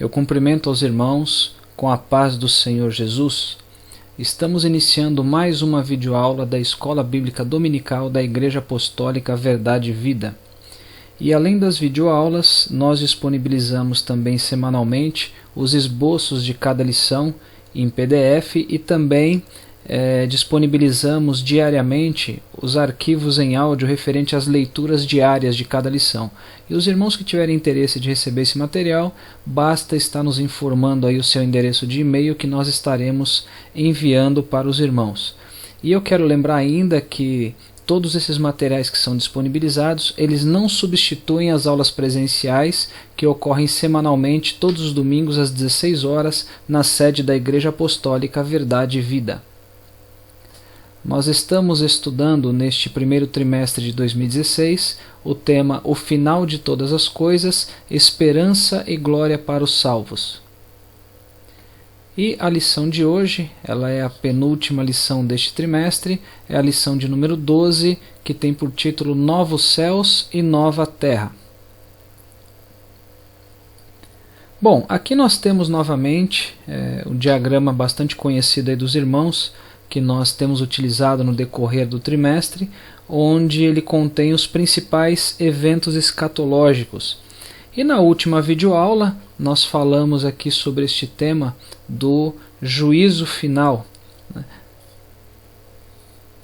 Eu cumprimento aos irmãos com a paz do Senhor Jesus. Estamos iniciando mais uma videoaula da Escola Bíblica Dominical da Igreja Apostólica Verdade e Vida. E além das videoaulas, nós disponibilizamos também semanalmente os esboços de cada lição em PDF e também disponibilizamos diariamente os arquivos em áudio referente às leituras diárias de cada lição. E os irmãos que tiverem interesse de receber esse material, basta estar nos informando aí o seu endereço de e-mail que nós estaremos enviando para os irmãos. E eu quero lembrar ainda que todos esses materiais que são disponibilizados, eles não substituem as aulas presenciais que ocorrem semanalmente todos os domingos às 16 horas na sede da Igreja Apostólica Verdade e Vida. Nós estamos estudando neste primeiro trimestre de 2016 o tema O Final de Todas as Coisas, Esperança e Glória para os Salvos. E a lição de hoje, ela é a penúltima lição deste trimestre, é a lição de número 12, que tem por título Novos Céus e Nova Terra. Bom, aqui nós temos novamente um diagrama bastante conhecido aí dos irmãos, que nós temos utilizado no decorrer do trimestre, onde ele contém os principais eventos escatológicos. E na última videoaula nós falamos aqui sobre este tema do juízo final, né?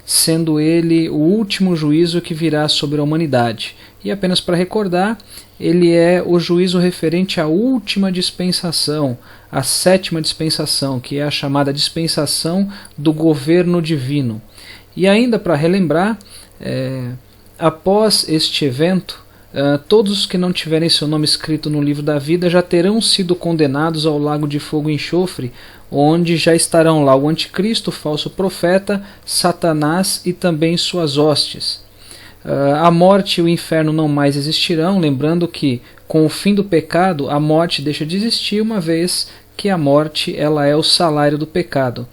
Sendo ele o último juízo que virá sobre a humanidade. E apenas para recordar, ele é o juízo referente à última dispensação, a sétima dispensação, que é a chamada dispensação do governo divino. E ainda para relembrar, após este evento, todos os que não tiverem seu nome escrito no livro da vida já terão sido condenados ao lago de fogo e enxofre, onde já estarão lá o anticristo, o falso profeta, Satanás e também suas hostes. A morte e o inferno não mais existirão, lembrando que com o fim do pecado a morte deixa de existir, uma vez que a morte ela é o salário do pecado.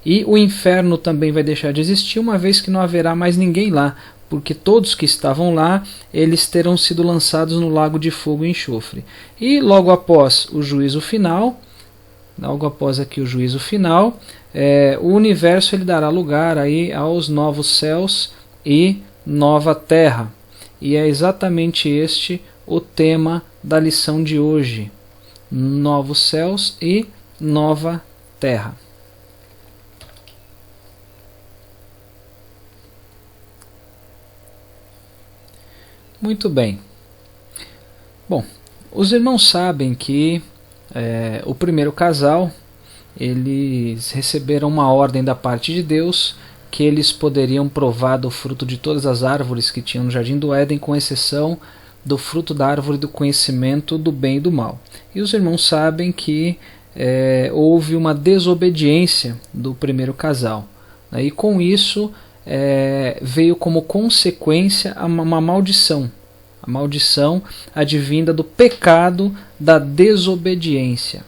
E o inferno também vai deixar de existir, uma vez que não haverá mais ninguém lá, porque todos que estavam lá, eles terão sido lançados no lago de fogo e enxofre. E logo após o juízo final, o universo ele dará lugar aí aos novos céus e nova terra. E é exatamente este o tema da lição de hoje: novos céus e nova terra. Muito bem. Bom, os irmãos sabem que o primeiro casal, eles receberam uma ordem da parte de Deus que eles poderiam provar do fruto de todas as árvores que tinham no Jardim do Éden, com exceção do fruto da árvore do conhecimento do bem e do mal. E os irmãos sabem que houve uma desobediência do primeiro casal, né? E com isso veio como consequência uma maldição. A maldição advinda do pecado da desobediência.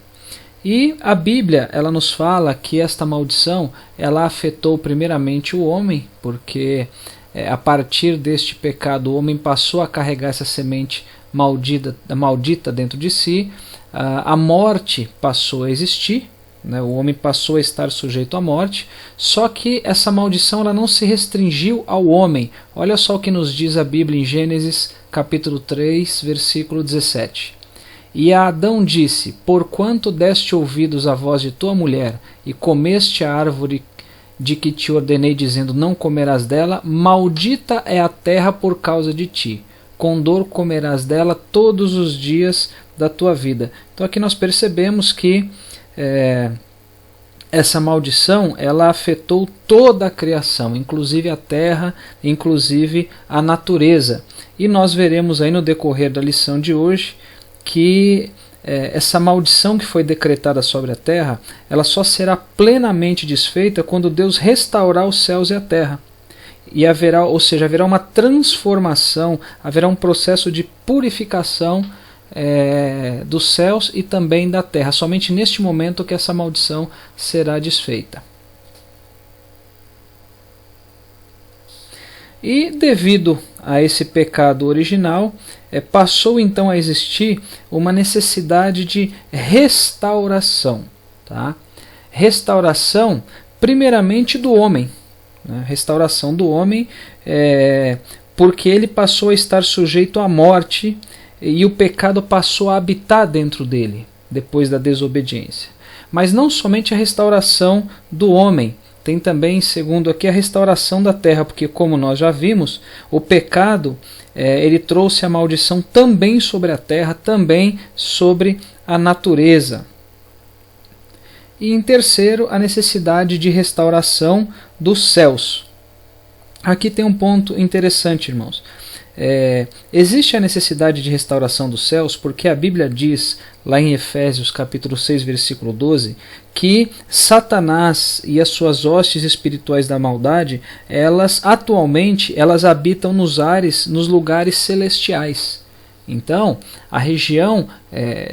E a Bíblia ela nos fala que esta maldição ela afetou primeiramente o homem, porque a partir deste pecado o homem passou a carregar essa semente maldita dentro de si, a morte passou a existir, né? O homem passou a estar sujeito à morte, só que essa maldição ela não se restringiu ao homem. Olha só o que nos diz a Bíblia em Gênesis capítulo 3, versículo 17. E a Adão disse: porquanto deste ouvidos à voz de tua mulher, e comeste a árvore de que te ordenei, dizendo, não comerás dela, maldita é a terra por causa de ti. Com dor comerás dela todos os dias da tua vida. Então aqui nós percebemos que essa maldição ela afetou toda a criação, inclusive a terra, inclusive a natureza. E nós veremos aí no decorrer da lição de hoje que essa maldição que foi decretada sobre a terra, ela só será plenamente desfeita quando Deus restaurar os céus e a terra. E haverá uma transformação, haverá um processo de purificação dos céus e também da terra. Somente neste momento que essa maldição será desfeita. E devido a esse pecado original, passou então a existir uma necessidade de restauração. Tá? Restauração, primeiramente, do homem. Né? Restauração do homem, porque ele passou a estar sujeito à morte e o pecado passou a habitar dentro dele, depois da desobediência. Mas não somente a restauração do homem, tem também, segundo aqui, a restauração da terra, porque, como nós já vimos, o pecado ele trouxe a maldição também sobre a terra, também sobre a natureza. E em terceiro, a necessidade de restauração dos céus. Aqui tem um ponto interessante, irmãos. Existe a necessidade de restauração dos céus porque a Bíblia diz, lá em Efésios capítulo 6, versículo 12, que Satanás e as suas hostes espirituais da maldade, atualmente elas habitam nos ares, nos lugares celestiais. Então, a região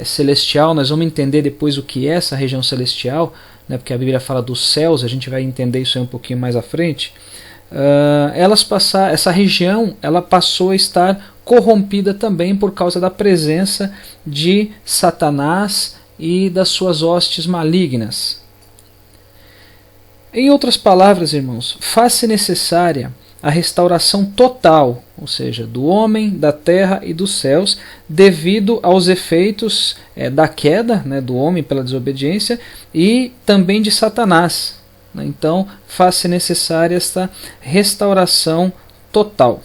celestial, nós vamos entender depois o que é essa região celestial, né, porque a Bíblia fala dos céus, a gente vai entender isso aí um pouquinho mais à frente. Essa região ela passou a estar corrompida também por causa da presença de Satanás e das suas hostes malignas. Em outras palavras, irmãos, faz-se necessária a restauração total, ou seja, do homem, da terra e dos céus, devido aos efeitos da queda, né, do homem pela desobediência e também de Satanás. Então, faz-se necessária esta restauração total.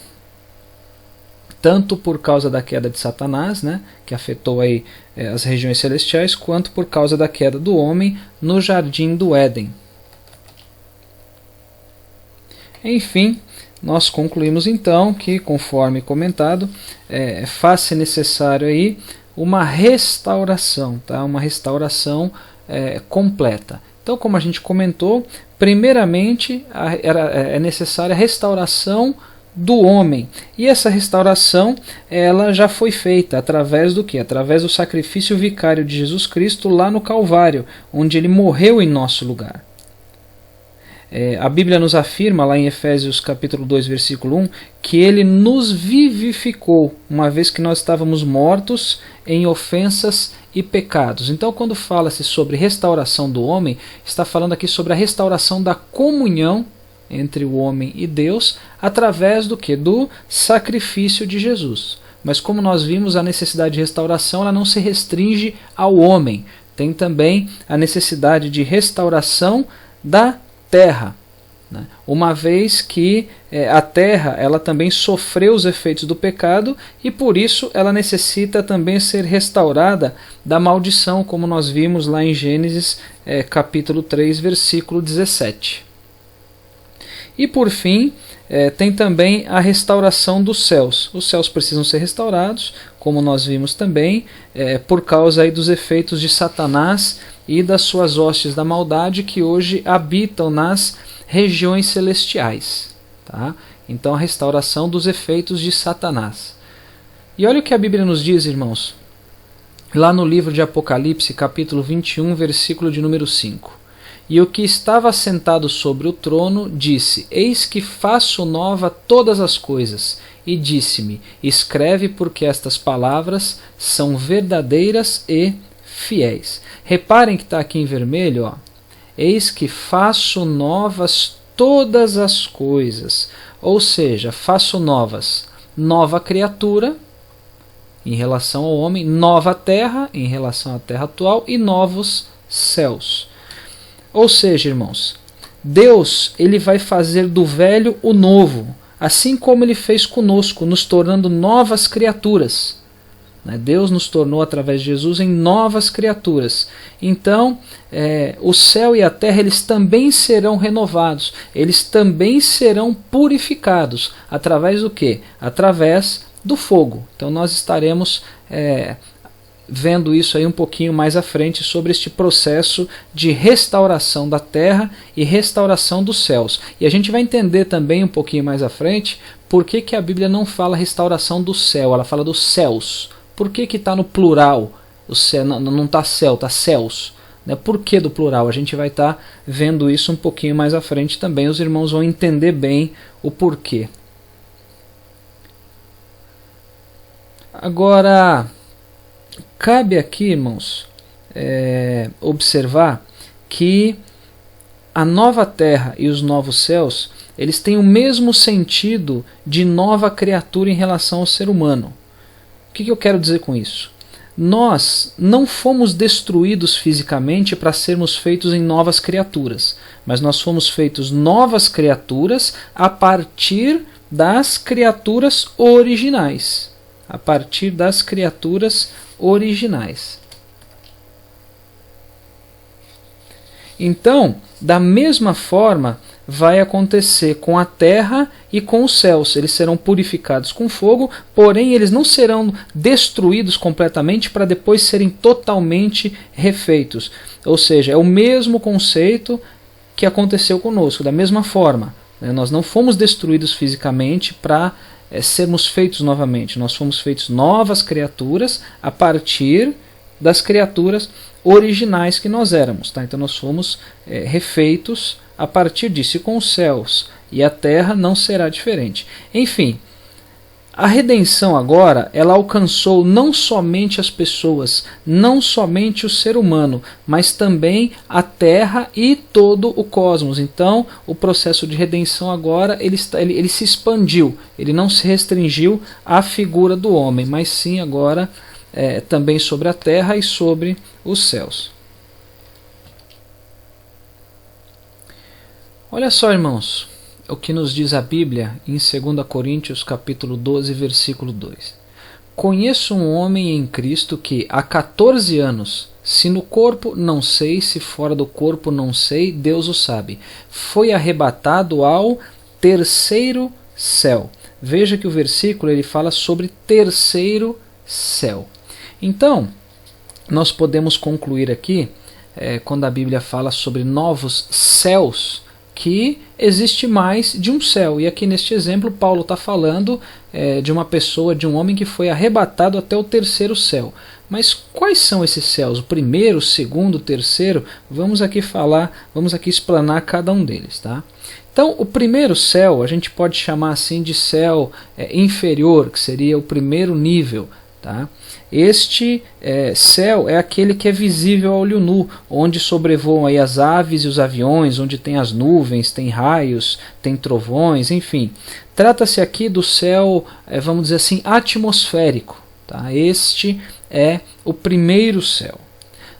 Tanto por causa da queda de Satanás, né, que afetou aí, as regiões celestiais, quanto por causa da queda do homem no jardim do Éden. Enfim, nós concluímos então que, conforme comentado, faz-se necessário aí uma restauração, tá? Uma restauração completa. Então, como a gente comentou, primeiramente é necessária a restauração do homem. E essa restauração ela já foi feita através do quê? Através do sacrifício vicário de Jesus Cristo lá no Calvário, onde ele morreu em nosso lugar. A Bíblia nos afirma, lá em Efésios capítulo 2, versículo 1, que ele nos vivificou, uma vez que nós estávamos mortos em ofensas e pecados. Então, quando fala-se sobre restauração do homem, está falando aqui sobre a restauração da comunhão entre o homem e Deus, através do quê? Do sacrifício de Jesus. Mas como nós vimos, a necessidade de restauração ela não se restringe ao homem. Tem também a necessidade de restauração da terra, né? Uma vez que a terra ela também sofreu os efeitos do pecado e por isso ela necessita também ser restaurada da maldição, como nós vimos lá em Gênesis capítulo 3, versículo 17. E por fim, tem também a restauração dos céus. Os céus precisam ser restaurados, como nós vimos também, por causa aí dos efeitos de Satanás e das suas hostes da maldade que hoje habitam nas regiões celestiais. Tá? Então, a restauração dos efeitos de Satanás. E olha o que a Bíblia nos diz, irmãos, lá no livro de Apocalipse, capítulo 21, versículo de número 5. E o que estava sentado sobre o trono disse: Eis que faço nova todas as coisas. E disse-me: Escreve, porque estas palavras são verdadeiras e fiéis. Reparem que está aqui em vermelho, ó. Eis que faço novas todas as coisas. Ou seja, faço novas. Nova criatura em relação ao homem, nova terra em relação à terra atual e novos céus. Ou seja, irmãos, Deus ele vai fazer do velho o novo, assim como ele fez conosco, nos tornando novas criaturas. Deus nos tornou, através de Jesus, em novas criaturas. Então, o céu e a terra eles também serão renovados, eles também serão purificados. Através do quê? Através do fogo. Então, nós estaremos vendo isso aí um pouquinho mais à frente sobre este processo de restauração da terra e restauração dos céus. E a gente vai entender também um pouquinho mais à frente por que a Bíblia não fala restauração do céu, ela fala dos céus. Por que está no plural? O céu, não está céu, está céus. Por que do plural? A gente vai estar vendo isso um pouquinho mais à frente também. Os irmãos vão entender bem o porquê. Agora, cabe aqui, irmãos, observar que a nova terra e os novos céus, eles têm o mesmo sentido de nova criatura em relação ao ser humano. O que eu quero dizer com isso? Nós não fomos destruídos fisicamente para sermos feitos em novas criaturas, mas nós fomos feitos novas criaturas a partir das criaturas originais. A partir das criaturas originais. Então, da mesma forma, vai acontecer com a terra e com os céus. Eles serão purificados com fogo, porém eles não serão destruídos completamente para depois serem totalmente refeitos. Ou seja, é o mesmo conceito que aconteceu conosco, da mesma forma. Nós não fomos destruídos fisicamente para sermos feitos novamente. Nós fomos feitos novas criaturas a partir das criaturas originais que nós éramos. Tá? Então nós fomos refeitos a partir disso. E com os céus e a terra não será diferente. Enfim, a redenção agora, ela alcançou não somente as pessoas, não somente o ser humano, mas também a terra e todo o cosmos. Então, o processo de redenção agora, ele se expandiu, ele não se restringiu à figura do homem, mas sim agora também sobre a terra e sobre os céus. Olha só, irmãos, o que nos diz a Bíblia em 2 Coríntios capítulo 12, versículo 2. Conheço um homem em Cristo que há 14 anos, se no corpo não sei, se fora do corpo não sei, Deus o sabe, foi arrebatado ao terceiro céu. Veja que o versículo ele fala sobre terceiro céu. Então, nós podemos concluir aqui, quando a Bíblia fala sobre novos céus, que existe mais de um céu. E aqui neste exemplo, Paulo está falando de uma pessoa, de um homem que foi arrebatado até o terceiro céu. Mas quais são esses céus? O primeiro, o segundo, o terceiro? Vamos aqui explanar cada um deles. Tá? Então, o primeiro céu, a gente pode chamar assim de céu inferior, que seria o primeiro nível. Tá? Este céu é aquele que é visível a olho nu, onde sobrevoam aí as aves e os aviões, onde tem as nuvens, tem raios, tem trovões, enfim. Trata-se aqui do céu, vamos dizer assim, atmosférico. Tá? Este é o primeiro céu.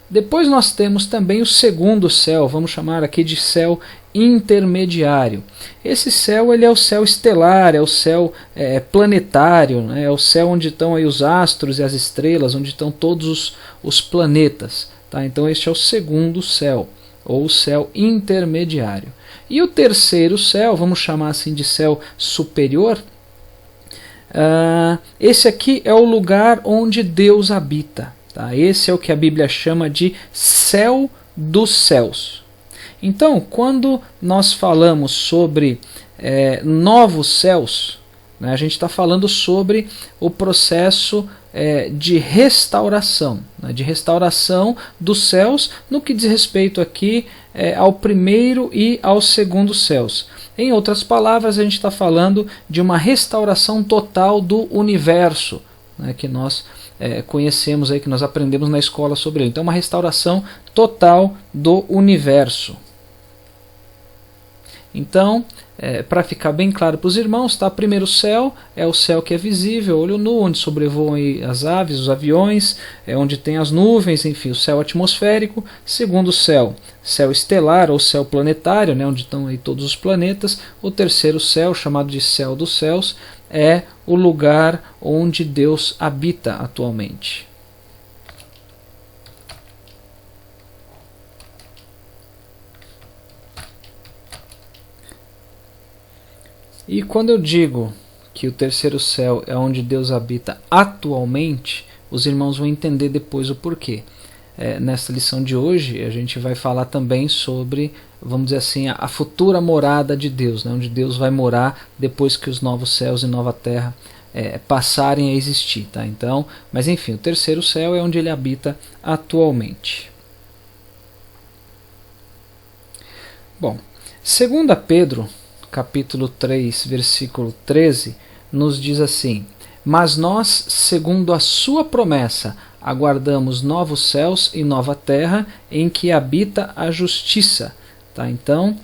Depois nós temos também o segundo céu, vamos chamar aqui de céu intermediário. Esse céu ele é o céu estelar, é o céu planetário, né? É o céu onde estão aí os astros e as estrelas, onde estão todos os planetas. Tá? Então este é o segundo céu, ou o céu intermediário. E o terceiro céu, vamos chamar assim de céu superior, esse aqui é o lugar onde Deus habita. Tá? Esse é o que a Bíblia chama de céu dos céus. Então, quando nós falamos sobre novos céus, né, a gente está falando sobre o processo de restauração, né, de restauração dos céus, no que diz respeito aqui ao primeiro e ao segundo céus. Em outras palavras, a gente está falando de uma restauração total do universo, né, que nós conhecemos, aí, que nós aprendemos na escola sobre ele. Então, uma restauração total do universo. Então, para ficar bem claro para os irmãos, tá? Primeiro céu é o céu que é visível, olho nu, onde sobrevoam aí as aves, os aviões, onde tem as nuvens, enfim, o céu atmosférico. Segundo céu, céu estelar ou céu planetário, né, onde estão aí todos os planetas. O terceiro céu, chamado de céu dos céus, é o lugar onde Deus habita atualmente. E quando eu digo que o terceiro céu é onde Deus habita atualmente, os irmãos vão entender depois o porquê. Nesta lição de hoje, a gente vai falar também sobre, vamos dizer assim, a futura morada de Deus, né, onde Deus vai morar depois que os novos céus e nova terra passarem a existir. Tá? Então, mas enfim, o terceiro céu é onde ele habita atualmente. Bom, 2 Pedro, capítulo 3, versículo 13, nos diz assim: Mas nós, segundo a sua promessa, aguardamos novos céus e nova terra em que habita a justiça. Tá? Então,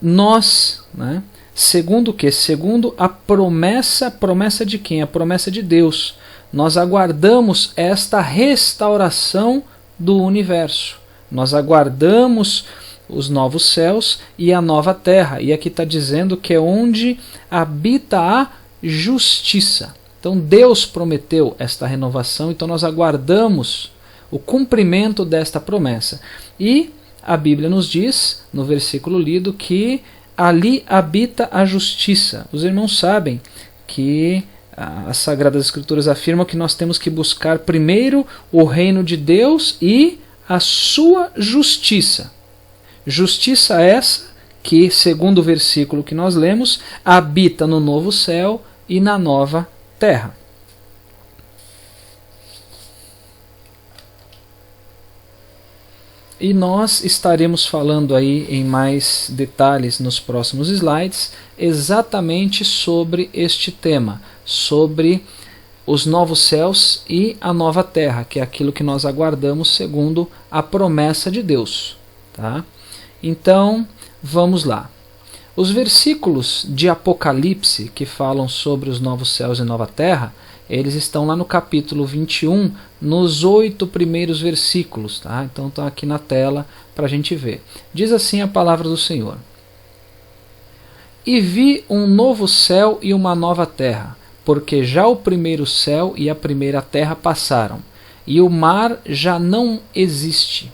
nós, né, segundo o quê? Segundo a promessa de quem? A promessa de Deus. Nós aguardamos esta restauração do universo. Nós aguardamos os novos céus e a nova terra. E aqui está dizendo que é onde habita a justiça. Então Deus prometeu esta renovação, então nós aguardamos o cumprimento desta promessa. E a Bíblia nos diz, no versículo lido, que ali habita a justiça. Os irmãos sabem que as Sagradas Escrituras afirmam que nós temos que buscar primeiro o reino de Deus e a sua justiça. Justiça essa que, segundo o versículo que nós lemos, habita no novo céu e na nova terra. E nós estaremos falando aí em mais detalhes nos próximos slides exatamente sobre este tema, sobre os novos céus e a nova terra, que é aquilo que nós aguardamos segundo a promessa de Deus. Tá? Então, vamos lá. Os versículos de Apocalipse que falam sobre os novos céus e nova terra, eles estão lá no capítulo 21, nos 8 primeiros versículos. Tá? Então estão aqui na tela para a gente ver. Diz assim a palavra do Senhor: E vi um novo céu e uma nova terra, porque já o primeiro céu e a primeira terra passaram, e o mar já não existe.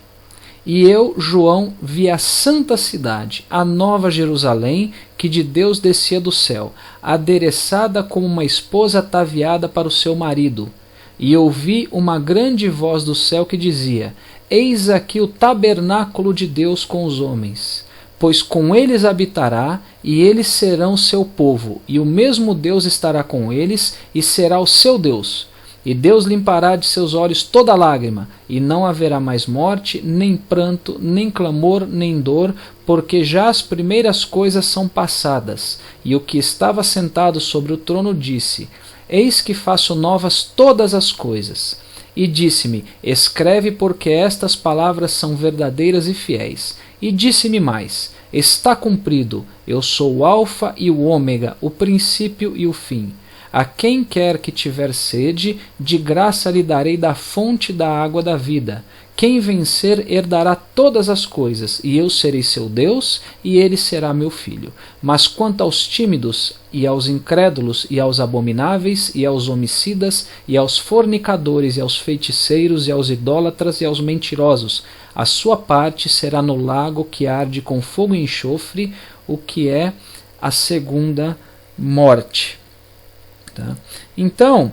E eu, João, vi a santa cidade, a nova Jerusalém, que de Deus descia do céu, adereçada como uma esposa ataviada para o seu marido. E ouvi uma grande voz do céu que dizia: Eis aqui o tabernáculo de Deus com os homens, pois com eles habitará, e eles serão seu povo, e o mesmo Deus estará com eles, e será o seu Deus. E Deus limpará de seus olhos toda lágrima, e não haverá mais morte, nem pranto, nem clamor, nem dor, porque já as primeiras coisas são passadas. E o que estava sentado sobre o trono disse: Eis que faço novas todas as coisas. E disse-me: Escreve, porque estas palavras são verdadeiras e fiéis. E disse-me mais: Está cumprido, eu sou o Alfa e o Ômega, o princípio e o fim. A quem quer que tiver sede, de graça lhe darei da fonte da água da vida. Quem vencer herdará todas as coisas, e eu serei seu Deus, e ele será meu filho. Mas quanto aos tímidos, e aos incrédulos, e aos abomináveis, e aos homicidas, e aos fornicadores, e aos feiticeiros, e aos idólatras, e aos mentirosos, a sua parte será no lago que arde com fogo e enxofre, o que é a segunda morte. Tá? Então,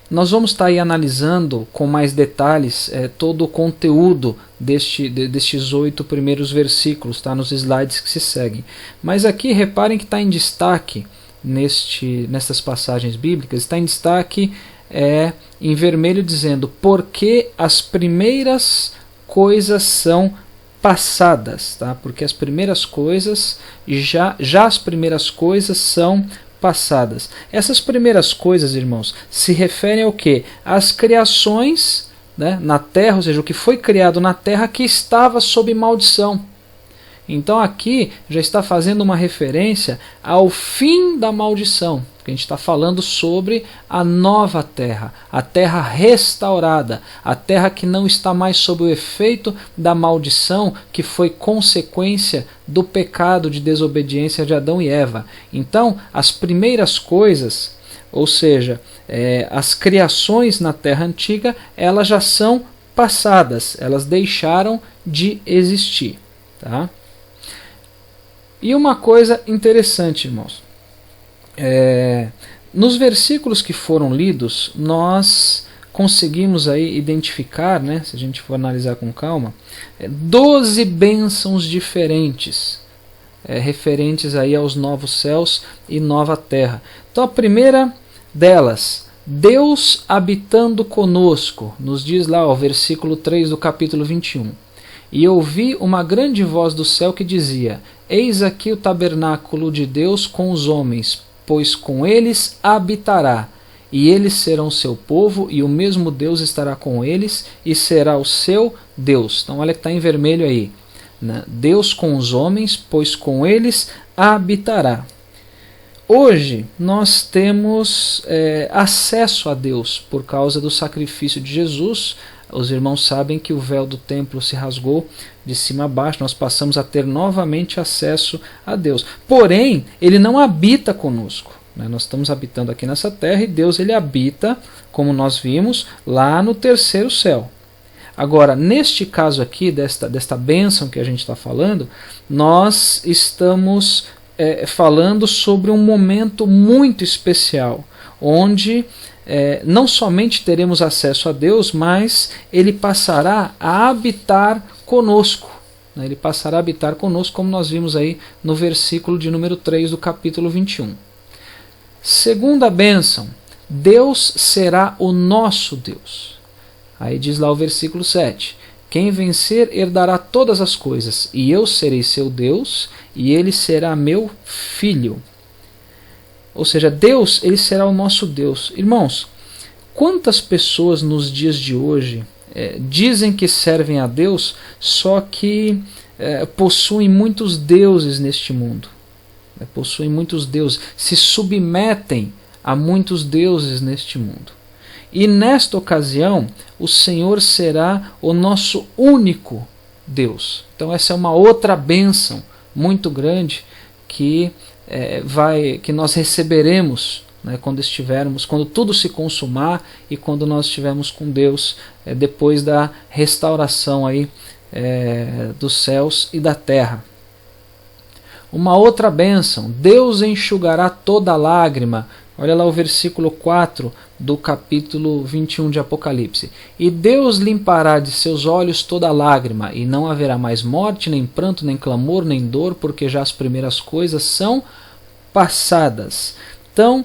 nós vamos estar aí analisando com mais detalhes todo o conteúdo destes 8 primeiros versículos, tá? Nos slides que se seguem. Mas aqui reparem que está em destaque, nessas passagens bíblicas, está em destaque em vermelho dizendo: porque as primeiras coisas são passadas. Tá? Porque as primeiras coisas, já as primeiras coisas são passadas. Essas primeiras coisas, irmãos, se referem ao quê? Às criações, né, na terra, ou seja, o que foi criado na terra que estava sob maldição. Então aqui já está fazendo uma referência ao fim da maldição, que a gente está falando sobre a nova terra, a terra restaurada, a terra que não está mais sob o efeito da maldição que foi consequência do pecado de desobediência de Adão e Eva. Então as primeiras coisas, ou seja, as criações na terra antiga, elas já são passadas, elas deixaram de existir. Tá? E uma coisa interessante, irmãos, nos versículos que foram lidos, nós conseguimos aí identificar, né, se a gente for analisar com calma, 12 bênçãos diferentes, referentes aí aos novos céus e nova terra. Então a primeira delas, Deus habitando conosco, nos diz lá o versículo 3 do capítulo 21. E ouvi uma grande voz do céu que dizia: Eis aqui o tabernáculo de Deus com os homens, pois com eles habitará, e eles serão seu povo, e o mesmo Deus estará com eles, e será o seu Deus. Então olha que está em vermelho aí, né? Deus com os homens, pois com eles habitará. Hoje nós temos acesso a Deus por causa do sacrifício de Jesus. Os irmãos sabem que o véu do templo se rasgou de cima a baixo, nós passamos a ter novamente acesso a Deus. Porém, Ele não habita conosco, né? Nós estamos habitando aqui nessa terra e Deus ele habita, como nós vimos, lá no terceiro céu. Agora, neste caso aqui, desta bênção que a gente está falando, nós estamos falando sobre um momento muito especial, onde não somente teremos acesso a Deus, mas Ele passará a habitar conosco. Né? Ele passará a habitar conosco, como nós vimos aí no versículo de número 3 do capítulo 21. Segunda bênção, Deus será o nosso Deus. Aí diz lá o versículo 7, quem vencer herdará todas as coisas, e eu serei seu Deus, e ele será meu filho. Ou seja, Deus ele será o nosso Deus. Irmãos, quantas pessoas nos dias de hoje dizem que servem a Deus, só que possuem muitos deuses neste mundo. Possuem muitos deuses, se submetem a muitos deuses neste mundo. E nesta ocasião, o Senhor será o nosso único Deus. Então essa é uma outra bênção muito grande que nós receberemos, né, quando tudo se consumar e quando nós estivermos com Deus, depois da restauração aí, dos céus e da terra. Uma outra bênção, Deus enxugará toda lágrima. Olha lá o versículo 4 do capítulo 21 de Apocalipse. E Deus limpará de seus olhos toda lágrima, e não haverá mais morte, nem pranto, nem clamor, nem dor, porque já as primeiras coisas são passadas. Então,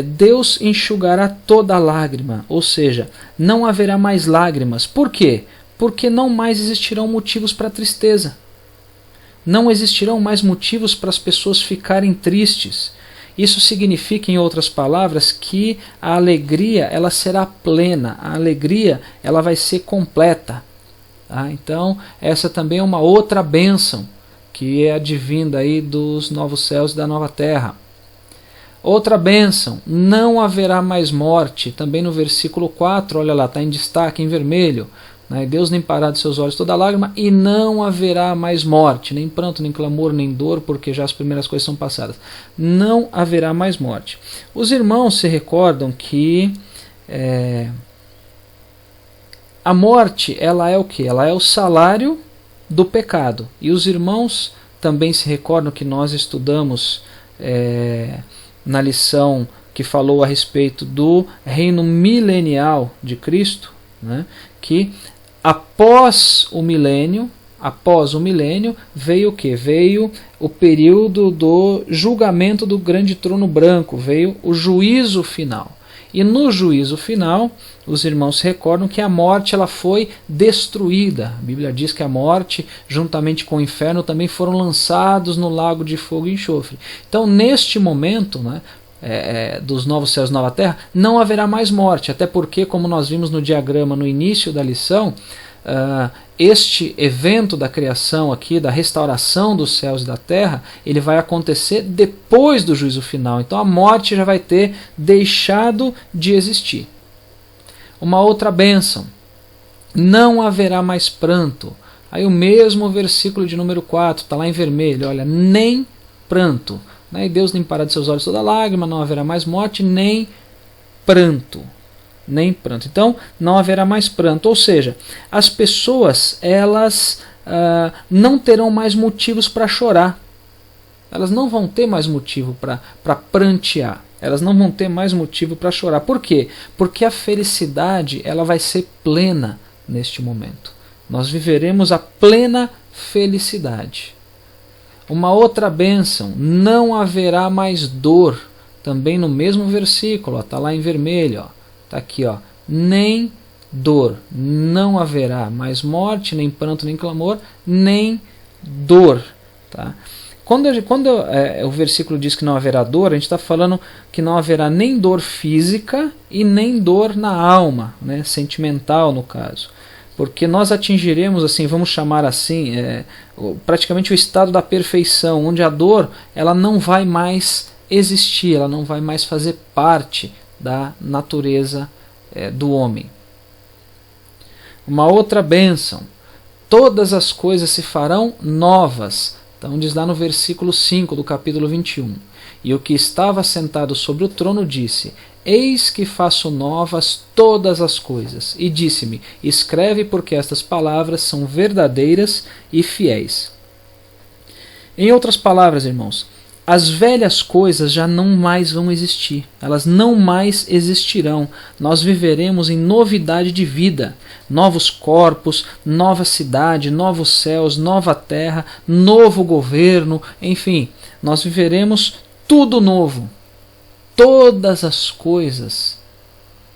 Deus enxugará toda lágrima, ou seja, não haverá mais lágrimas. Por quê? Porque não mais existirão motivos para tristeza. Não existirão mais motivos para as pessoas ficarem tristes. Isso significa, em outras palavras, que a alegria ela será plena, a alegria ela vai ser completa. Tá? Então, essa também é uma outra bênção, que é advinda aí dos novos céus e da nova terra. Outra bênção, não haverá mais morte. Também no versículo 4, olha lá, está em destaque, em vermelho. Deus limpará de seus olhos toda lágrima, e não haverá mais morte, nem pranto, nem clamor, nem dor, porque já as primeiras coisas são passadas. Não haverá mais morte. Os irmãos se recordam que a morte, ela é o quê? Ela é o salário do pecado. E os irmãos também se recordam que nós estudamos na lição que falou a respeito do reino milenial de Cristo, né? Que após o milênio veio o quê? Veio o período do julgamento do grande trono branco, veio o juízo final. E no juízo final, os irmãos se recordam que a morte ela foi destruída. A Bíblia diz que a morte, juntamente com o inferno, também foram lançados no lago de fogo e enxofre. Então, neste momento, né, dos novos céus e nova terra, não haverá mais morte, até porque, como nós vimos no diagrama no início da lição, este evento da criação aqui, da restauração dos céus e da terra, ele vai acontecer depois do juízo final. Então a morte já vai ter deixado de existir. Uma outra bênção, não haverá mais pranto. Aí o mesmo versículo de número 4, está lá em vermelho, olha, nem pranto. E Deus limpará de seus olhos toda lágrima, não haverá mais morte, nem pranto. Nem pranto. Então, não haverá mais pranto. Ou seja, as pessoas elas não terão mais motivos para chorar. Elas não vão ter mais motivo para prantear. Elas não vão ter mais motivo para chorar. Por quê? Porque a felicidade ela vai ser plena neste momento. Nós viveremos a plena felicidade. Uma outra bênção, não haverá mais dor. Também no mesmo versículo, está lá em vermelho, está aqui, nem dor. Não haverá mais morte, nem pranto, nem clamor, nem dor. Tá? Quando o versículo diz que não haverá dor, a gente está falando que não haverá nem dor física e nem dor na alma, né, sentimental no caso. Porque nós atingiremos, assim, vamos chamar assim, praticamente o estado da perfeição, onde a dor ela não vai mais existir, ela não vai mais fazer parte da natureza do homem. Uma outra bênção: todas as coisas se farão novas. Então diz lá no versículo 5 do capítulo 21. E o que estava sentado sobre o trono disse: Eis que faço novas todas as coisas. E disse-me: Escreve, porque estas palavras são verdadeiras e fiéis. Em outras palavras, irmãos, as velhas coisas já não mais vão existir. Elas não mais existirão. Nós viveremos em novidade de vida. Novos corpos, nova cidade, novos céus, nova terra, novo governo, enfim, nós viveremos tudo novo. Todas as coisas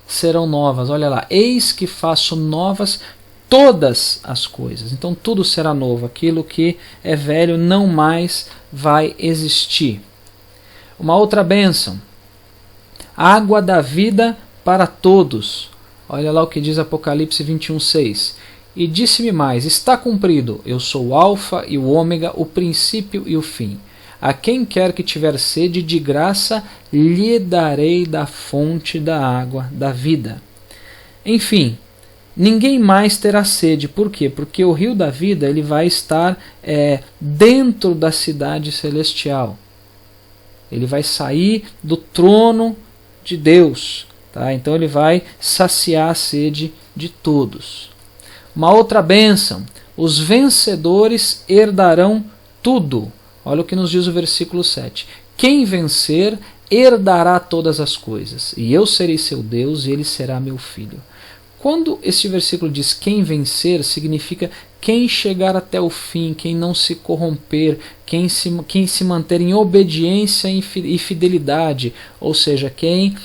serão novas. Olha lá, eis que faço novas todas as coisas. Então tudo será novo. Aquilo que é velho não mais vai existir. Uma outra bênção: água da vida para todos. Olha lá o que diz Apocalipse 21:6. E disse-me mais: está cumprido, eu sou o alfa e o ômega, o princípio e o fim. A quem quer que tiver sede, de graça lhe darei da fonte da água da vida. Enfim, ninguém mais terá sede. Por quê? Porque o rio da vida ele vai estar dentro da cidade celestial. Ele vai sair do trono de Deus. Tá? Então ele vai saciar a sede de todos. Uma outra bênção: os vencedores herdarão tudo. Olha o que nos diz o versículo 7. Quem vencer herdará todas as coisas, e eu serei seu Deus e ele será meu filho. Quando este versículo diz quem vencer, significa quem chegar até o fim, quem não se corromper, quem se manter em obediência e fidelidade, ou seja, quem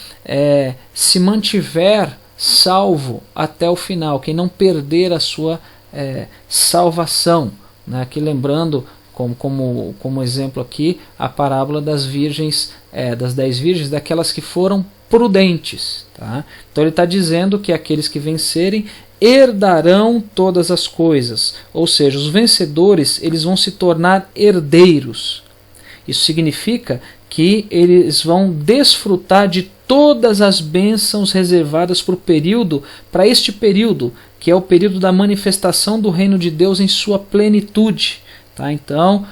se mantiver salvo até o final, quem não perder a sua salvação. Né? Aqui lembrando, como exemplo aqui, a parábola das virgens, das 10 virgens, daquelas que foram prudentes. Tá? Então ele está dizendo que aqueles que vencerem herdarão todas as coisas, ou seja, os vencedores eles vão se tornar herdeiros. Isso significa que eles vão desfrutar de todas as bênçãos reservadas para este período, que é o período da manifestação do reino de Deus em sua plenitude. Tá? Então,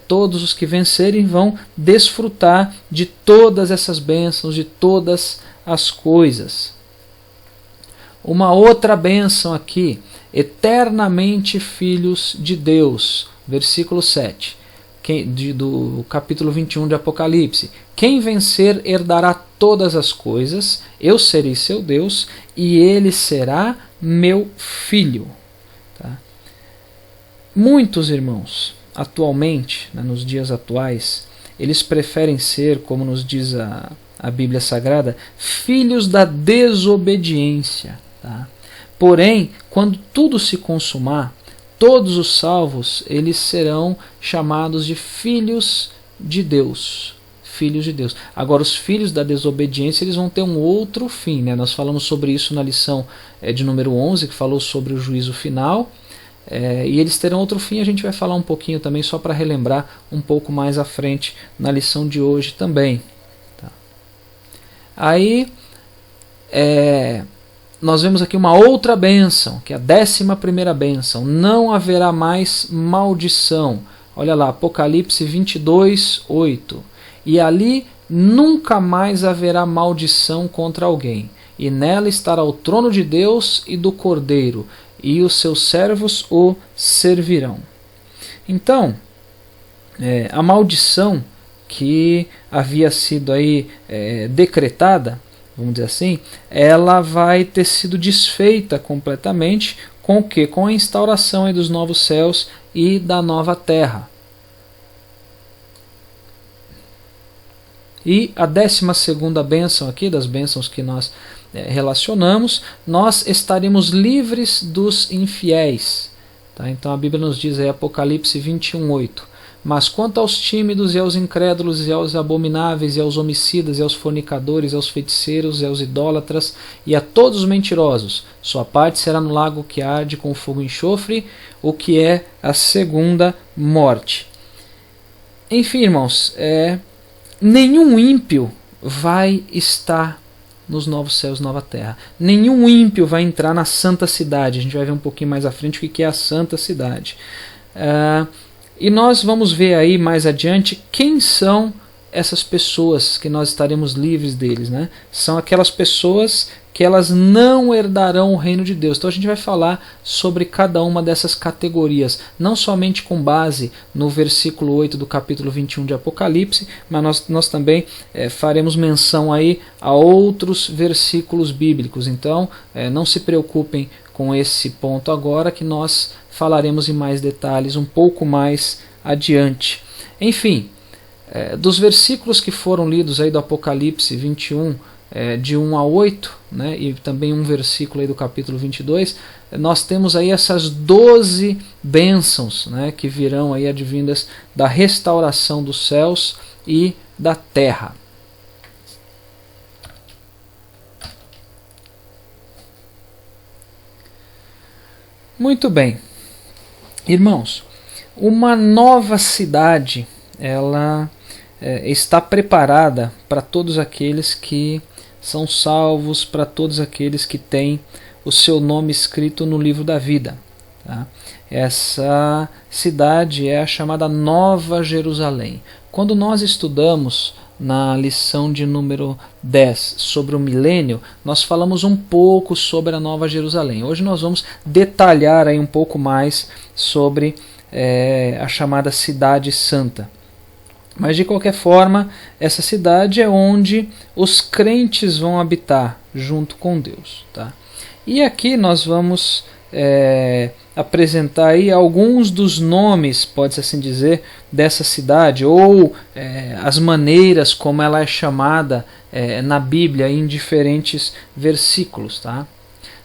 todos os que vencerem vão desfrutar de todas essas bênçãos, de todas as coisas. Uma outra bênção aqui: eternamente filhos de Deus. Versículo 7, do capítulo 21 de Apocalipse. Quem vencer herdará todas as coisas, eu serei seu Deus e ele será meu filho. Tá? Muitos irmãos, atualmente, nos dias atuais, eles preferem ser, como nos diz a Bíblia Sagrada, filhos da desobediência. Tá? Porém, quando tudo se consumar, todos os salvos eles serão chamados de filhos de Deus. Filhos de Deus. Agora, os filhos da desobediência eles vão ter um outro fim. Né? Nós falamos sobre isso na lição de número 11, que falou sobre o juízo final. E eles terão outro fim, a gente vai falar um pouquinho também, só para relembrar um pouco mais à frente na lição de hoje também. Tá? Aí, nós vemos aqui uma outra bênção, que é a 11ª bênção: não haverá mais maldição. Olha lá, Apocalipse 22:8. E ali nunca mais haverá maldição contra alguém, e nela estará o trono de Deus e do Cordeiro, e os seus servos o servirão. Então, a maldição que havia sido aí decretada, vamos dizer assim, ela vai ter sido desfeita completamente com o quê? Com a instauração aí dos novos céus e da nova terra. E a 12ª bênção aqui, das bênçãos que nós relacionamos, nós estaremos livres dos infiéis. Tá? Então a Bíblia nos diz aí, Apocalipse 21:8. Mas quanto aos tímidos e aos incrédulos e aos abomináveis e aos homicidas e aos fornicadores e aos feiticeiros e aos idólatras e a todos os mentirosos, sua parte será no lago que arde com fogo e enxofre, o que é a segunda morte. Enfim, irmãos, nenhum ímpio vai estar nos novos céus e nova terra. Nenhum ímpio vai entrar na santa cidade. A gente vai ver um pouquinho mais à frente o que é a santa cidade. E nós vamos ver aí mais adiante quem são essas pessoas que nós estaremos livres deles, né? São aquelas pessoas que elas não herdarão o reino de Deus. Então a gente vai falar sobre cada uma dessas categorias, não somente com base no versículo 8 do capítulo 21 de Apocalipse, mas nós também faremos menção aí a outros versículos bíblicos. Então não se preocupem com esse ponto agora, que nós falaremos em mais detalhes um pouco mais adiante. Enfim, dos versículos que foram lidos aí do Apocalipse 21, de 1 a 8, né, e também um versículo aí do capítulo 22, nós temos aí essas 12 bênçãos, né, que virão aí advindas da restauração dos céus e da terra. Muito bem, irmãos, uma nova cidade, ela está preparada para todos aqueles que são salvos, para todos aqueles que têm o seu nome escrito no livro da vida. Tá? Essa cidade é a chamada Nova Jerusalém. Quando nós estudamos na lição de número 10 sobre o milênio, nós falamos um pouco sobre a Nova Jerusalém. Hoje nós vamos detalhar aí um pouco mais sobre a chamada Cidade Santa. Mas de qualquer forma, essa cidade é onde os crentes vão habitar junto com Deus. Tá? E aqui nós vamos apresentar aí alguns dos nomes, pode-se assim dizer, dessa cidade, ou as maneiras como ela é chamada na Bíblia em diferentes versículos. Tá?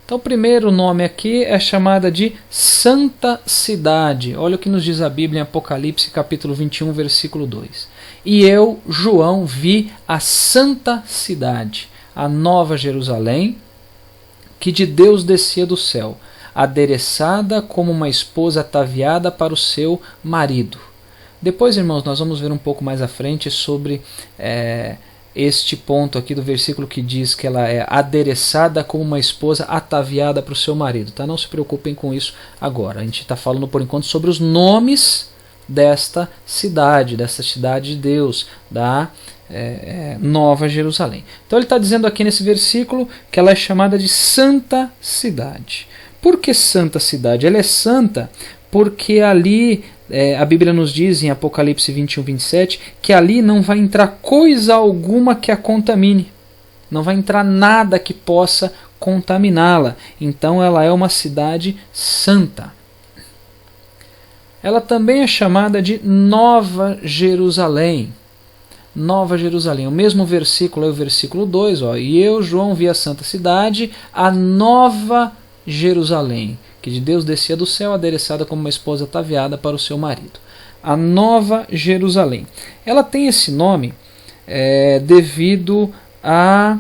Então o primeiro nome aqui é chamada de Santa Cidade. Olha o que nos diz a Bíblia em Apocalipse capítulo 21, versículo 2. E eu, João, vi a Santa Cidade, a Nova Jerusalém, que de Deus descia do céu, adereçada como uma esposa ataviada para o seu marido. Depois, irmãos, nós vamos ver um pouco mais à frente sobre este ponto aqui do versículo que diz que ela é adereçada como uma esposa ataviada para o seu marido. Tá? Não se preocupem com isso agora. A gente está falando por enquanto sobre os nomes desta cidade de Deus, da Nova Jerusalém. Então ele está dizendo aqui nesse versículo que ela é chamada de Santa Cidade. Por que Santa Cidade? Ela é santa porque ali a Bíblia nos diz em Apocalipse 21, 27 que ali não vai entrar coisa alguma que a contamine. Não vai entrar nada que possa contaminá-la. Então ela é uma cidade santa. Ela também é chamada de Nova Jerusalém. Nova Jerusalém. O mesmo versículo é o versículo 2. Ó, e eu, João, vi a santa cidade, a Nova Jerusalém, que de Deus descia do céu, adereçada como uma esposa ataviada para o seu marido. A Nova Jerusalém. Ela tem esse nome devido a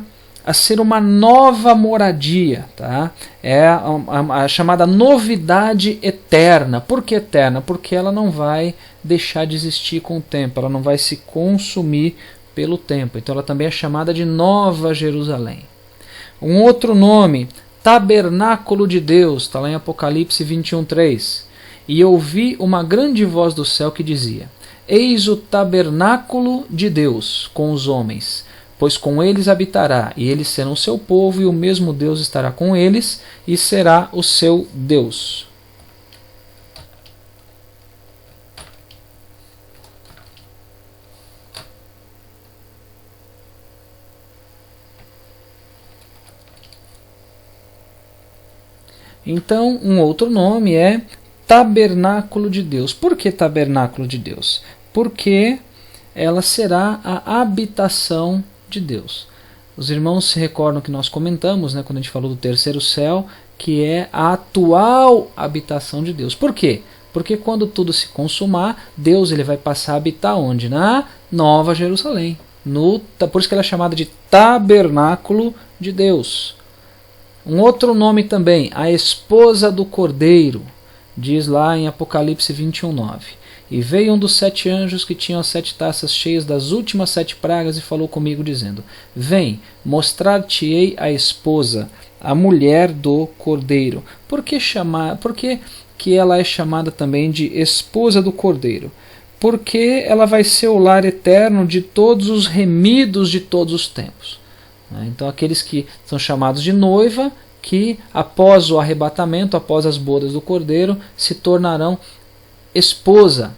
ser uma nova moradia. Tá? É a chamada novidade eterna. Por que eterna? Porque ela não vai deixar de existir com o tempo, ela não vai se consumir pelo tempo. Então ela também é chamada de Nova Jerusalém. Um outro nome, Tabernáculo de Deus, está lá em Apocalipse 21, 3. E ouvi uma grande voz do céu que dizia: Eis o tabernáculo de Deus com os homens, pois com eles habitará, e eles serão seu povo, e o mesmo Deus estará com eles, e será o seu Deus. Então, um outro nome é Tabernáculo de Deus. Por que Tabernáculo de Deus? Porque ela será a habitação de Deus. Os irmãos se recordam que nós comentamos, quando a gente falou do terceiro céu, que é a atual habitação de Deus. Por quê? Porque quando tudo se consumar, Deus ele vai passar a habitar onde? Na Nova Jerusalém. Por isso que ela é chamada de tabernáculo de Deus. Um outro nome também, a esposa do Cordeiro, diz lá em Apocalipse 21:9. E veio um dos 7 anjos que tinham as 7 taças cheias das últimas 7 pragas e falou comigo dizendo: Vem, mostrar-te-ei a esposa, a mulher do Cordeiro. Por que que ela é chamada também de esposa do Cordeiro? Porque ela vai ser o lar eterno de todos os remidos de todos os tempos. Então aqueles que são chamados de noiva, que após o arrebatamento, após as bodas do Cordeiro, se tornarão esposa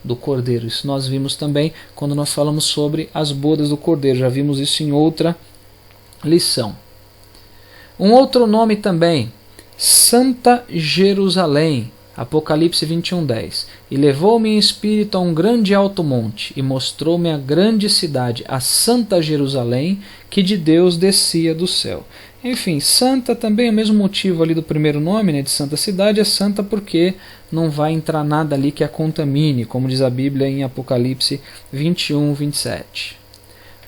do Cordeiro. Isso nós vimos também quando nós falamos sobre as bodas do Cordeiro. Já vimos isso em outra lição. Um outro nome também, Santa Jerusalém. Apocalipse 21:10. E levou-me em espírito a um grande alto monte, e mostrou-me a grande cidade, a Santa Jerusalém, que de Deus descia do céu. Enfim, santa também é o mesmo motivo ali do primeiro nome, né, de santa cidade, é santa porque não vai entrar nada ali que a contamine, como diz a Bíblia em Apocalipse 21:27.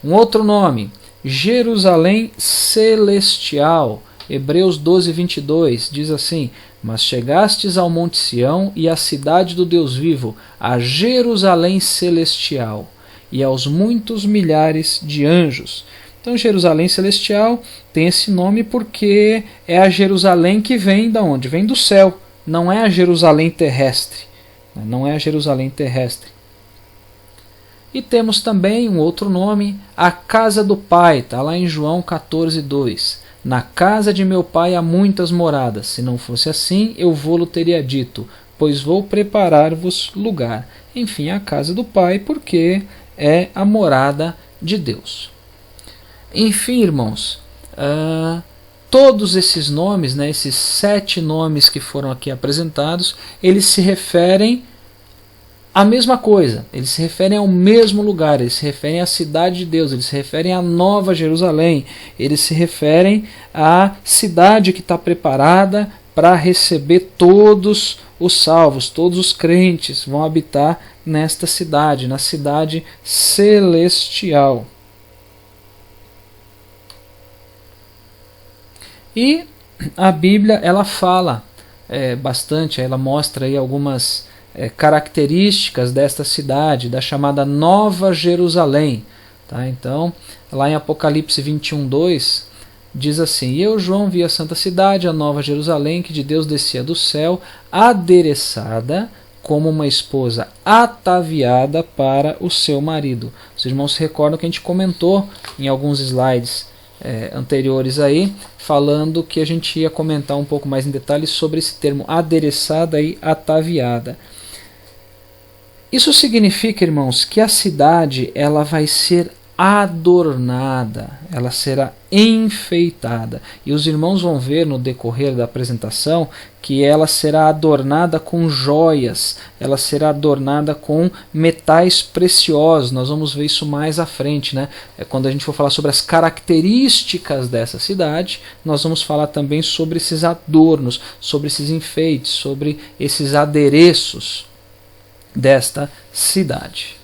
Um outro nome, Jerusalém Celestial. Hebreus 12:22 diz assim: Mas chegastes ao monte Sião e à cidade do Deus vivo, a Jerusalém Celestial, e aos muitos milhares de anjos. Então Jerusalém Celestial tem esse nome porque é a Jerusalém que vem da onde? Vem do céu, não é a Jerusalém terrestre. Não é a Jerusalém terrestre. E temos também um outro nome, a casa do Pai, está lá em João 14:2. Na casa de meu Pai há muitas moradas, se não fosse assim, eu vô-lo teria dito, pois vou preparar-vos lugar. Enfim, a casa do Pai, porque é a morada de Deus. Enfim, irmãos, todos esses nomes, né, esses 7 nomes que foram aqui apresentados, eles se referem à mesma coisa, eles se referem ao mesmo lugar, eles se referem à cidade de Deus, eles se referem à Nova Jerusalém, eles se referem à cidade que está preparada para receber todos os salvos, todos os crentes vão habitar nesta cidade, na cidade celestial. E a Bíblia ela fala bastante, ela mostra aí algumas características desta cidade, da chamada Nova Jerusalém. Tá? Então, lá em Apocalipse 21:2, diz assim: E eu, João, vi a santa cidade, a Nova Jerusalém, que de Deus descia do céu, adereçada como uma esposa ataviada para o seu marido. Os irmãos se recordam que a gente comentou em alguns slides anteriores aí, falando que a gente ia comentar um pouco mais em detalhes sobre esse termo adereçada e ataviada. Isso significa, irmãos, que a cidade ela vai ser adornada, ela será enfeitada. E os irmãos vão ver no decorrer da apresentação que ela será adornada com joias, ela será adornada com metais preciosos. Nós vamos ver isso mais à frente, né? Quando a gente for falar sobre as características dessa cidade, nós vamos falar também sobre esses adornos, sobre esses enfeites, sobre esses adereços desta cidade.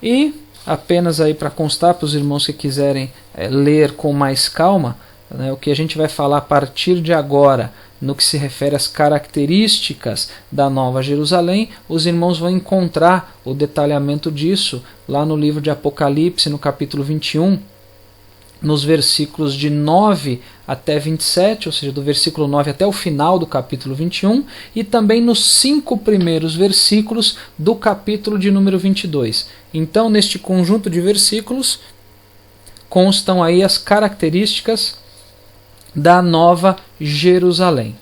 E apenas aí para constar para os irmãos que quiserem ler com mais calma, né, o que a gente vai falar a partir de agora no que se refere às características da Nova Jerusalém, os irmãos vão encontrar o detalhamento disso lá no livro de Apocalipse, no capítulo 21, nos versículos de 9 até 27, ou seja, do versículo 9 até o final do capítulo 21, e também nos 5 primeiros versículos do capítulo de número 22. Então, neste conjunto de versículos, constam aí as características da Nova Jerusalém.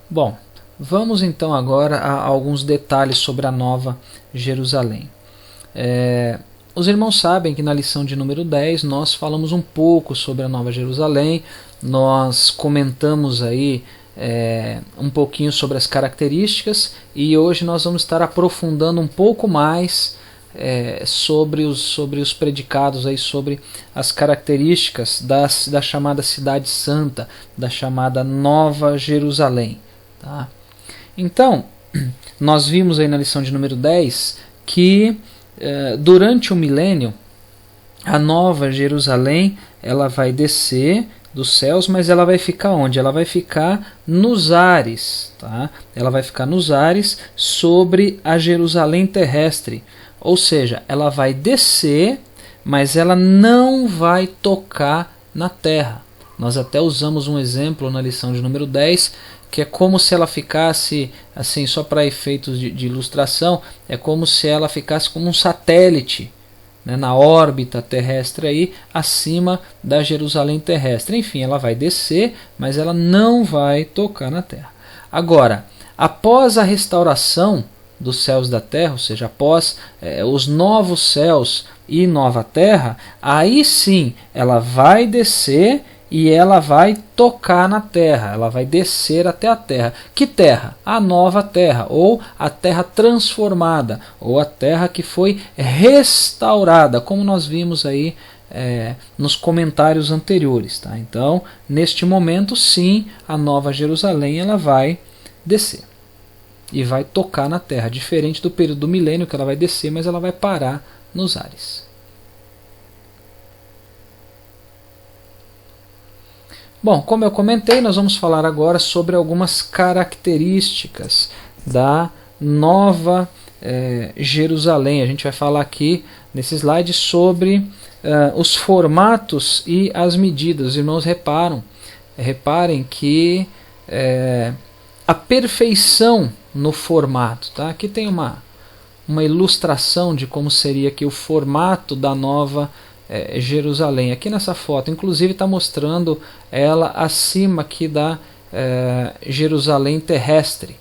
Bom, vamos então agora a alguns detalhes sobre a Nova Jerusalém. Os irmãos sabem que na lição de número 10 nós falamos um pouco sobre a Nova Jerusalém, nós comentamos aí um pouquinho sobre as características e hoje nós vamos estar aprofundando um pouco mais sobre os predicados, aí, sobre as características da chamada Cidade Santa, da chamada Nova Jerusalém. Tá? Então, nós vimos aí na lição de número 10 que durante o milênio, a Nova Jerusalém ela vai descer dos céus, mas ela vai ficar onde? Ela vai ficar nos ares, tá? Ela vai ficar nos ares sobre a Jerusalém terrestre, ou seja, ela vai descer, mas ela não vai tocar na terra. Nós até usamos um exemplo na lição de número 10, que é como se ela ficasse, assim, só para efeitos de ilustração, é como se ela ficasse como um satélite, né, na órbita terrestre aí, acima da Jerusalém terrestre. Enfim, ela vai descer, mas ela não vai tocar na terra. Agora, após a restauração dos céus da terra, ou seja, após os novos céus e nova terra, aí sim ela vai descer e ela vai tocar na terra, ela vai descer até a terra. Que terra? A nova terra, ou a terra transformada, ou a terra que foi restaurada, como nós vimos aí nos comentários anteriores. Tá? Então, neste momento, sim, a Nova Jerusalém ela vai descer e vai tocar na terra, diferente do período do milênio, que ela vai descer, mas ela vai parar nos ares. Bom, como eu comentei, nós vamos falar agora sobre algumas características da Nova Jerusalém. A gente vai falar aqui nesse slide sobre os formatos e as medidas. Os irmãos reparem que a perfeição no formato. Tá? Aqui tem uma ilustração de como seria aqui o formato da Nova Jerusalém. Aqui nessa foto, inclusive, está mostrando ela acima aqui da Jerusalém terrestre.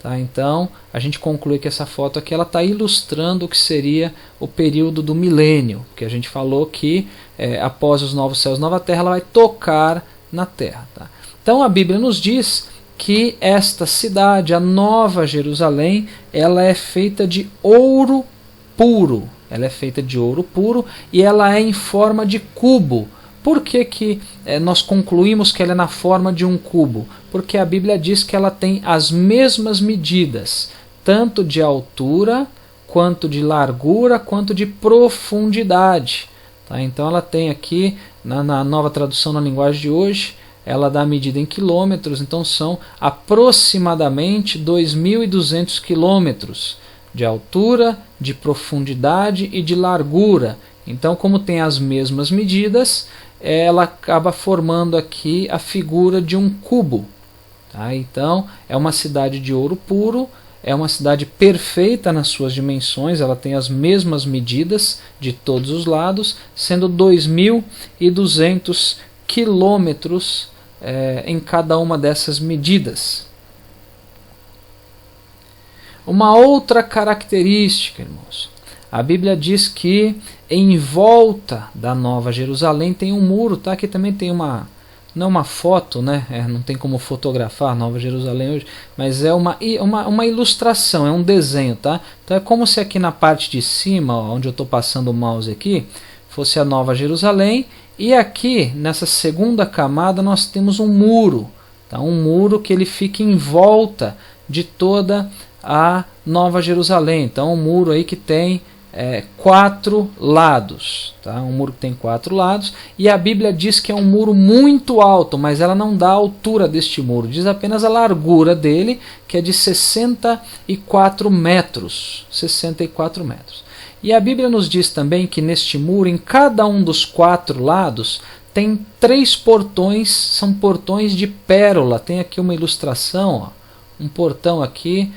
Tá? Então, a gente conclui que essa foto aqui está ilustrando o que seria o período do milênio, que a gente falou que após os novos céus e nova terra, ela vai tocar na terra. Tá? Então, a Bíblia nos diz que esta cidade, a Nova Jerusalém, ela é feita de ouro puro. Ela é feita de ouro puro e ela é em forma de cubo. Por que nós concluímos que ela é na forma de um cubo? Porque a Bíblia diz que ela tem as mesmas medidas, tanto de altura, quanto de largura, quanto de profundidade. Tá? Então ela tem aqui, na nova tradução na linguagem de hoje, ela dá a medida em quilômetros, então são aproximadamente 2.200 quilômetros de altura, de profundidade e de largura. Então, como tem as mesmas medidas, ela acaba formando aqui a figura de um cubo. Tá? Então, é uma cidade de ouro puro, é uma cidade perfeita nas suas dimensões, ela tem as mesmas medidas de todos os lados, sendo 2.200 quilômetros em cada uma dessas medidas. Uma outra característica, irmãos, a Bíblia diz que em volta da Nova Jerusalém tem um muro, tá? Aqui também tem não uma foto, né? Não tem como fotografar a Nova Jerusalém hoje, mas é uma ilustração, é um desenho, tá? Então é como se aqui na parte de cima, ó, onde eu estou passando o mouse aqui, fosse a Nova Jerusalém, e aqui nessa segunda camada nós temos um muro, tá? Um muro que ele fica em volta de toda a Nova Jerusalém. Então um muro aí que tem 4 lados, tá? Um muro que tem 4 lados, e a Bíblia diz que é um muro muito alto, mas ela não dá a altura deste muro, diz apenas a largura dele, que é de 64 metros. 64 metros. E a Bíblia nos diz também que neste muro, em cada um dos 4 lados, tem 3 portões, são portões de pérola. Tem aqui uma ilustração, ó, um portão aqui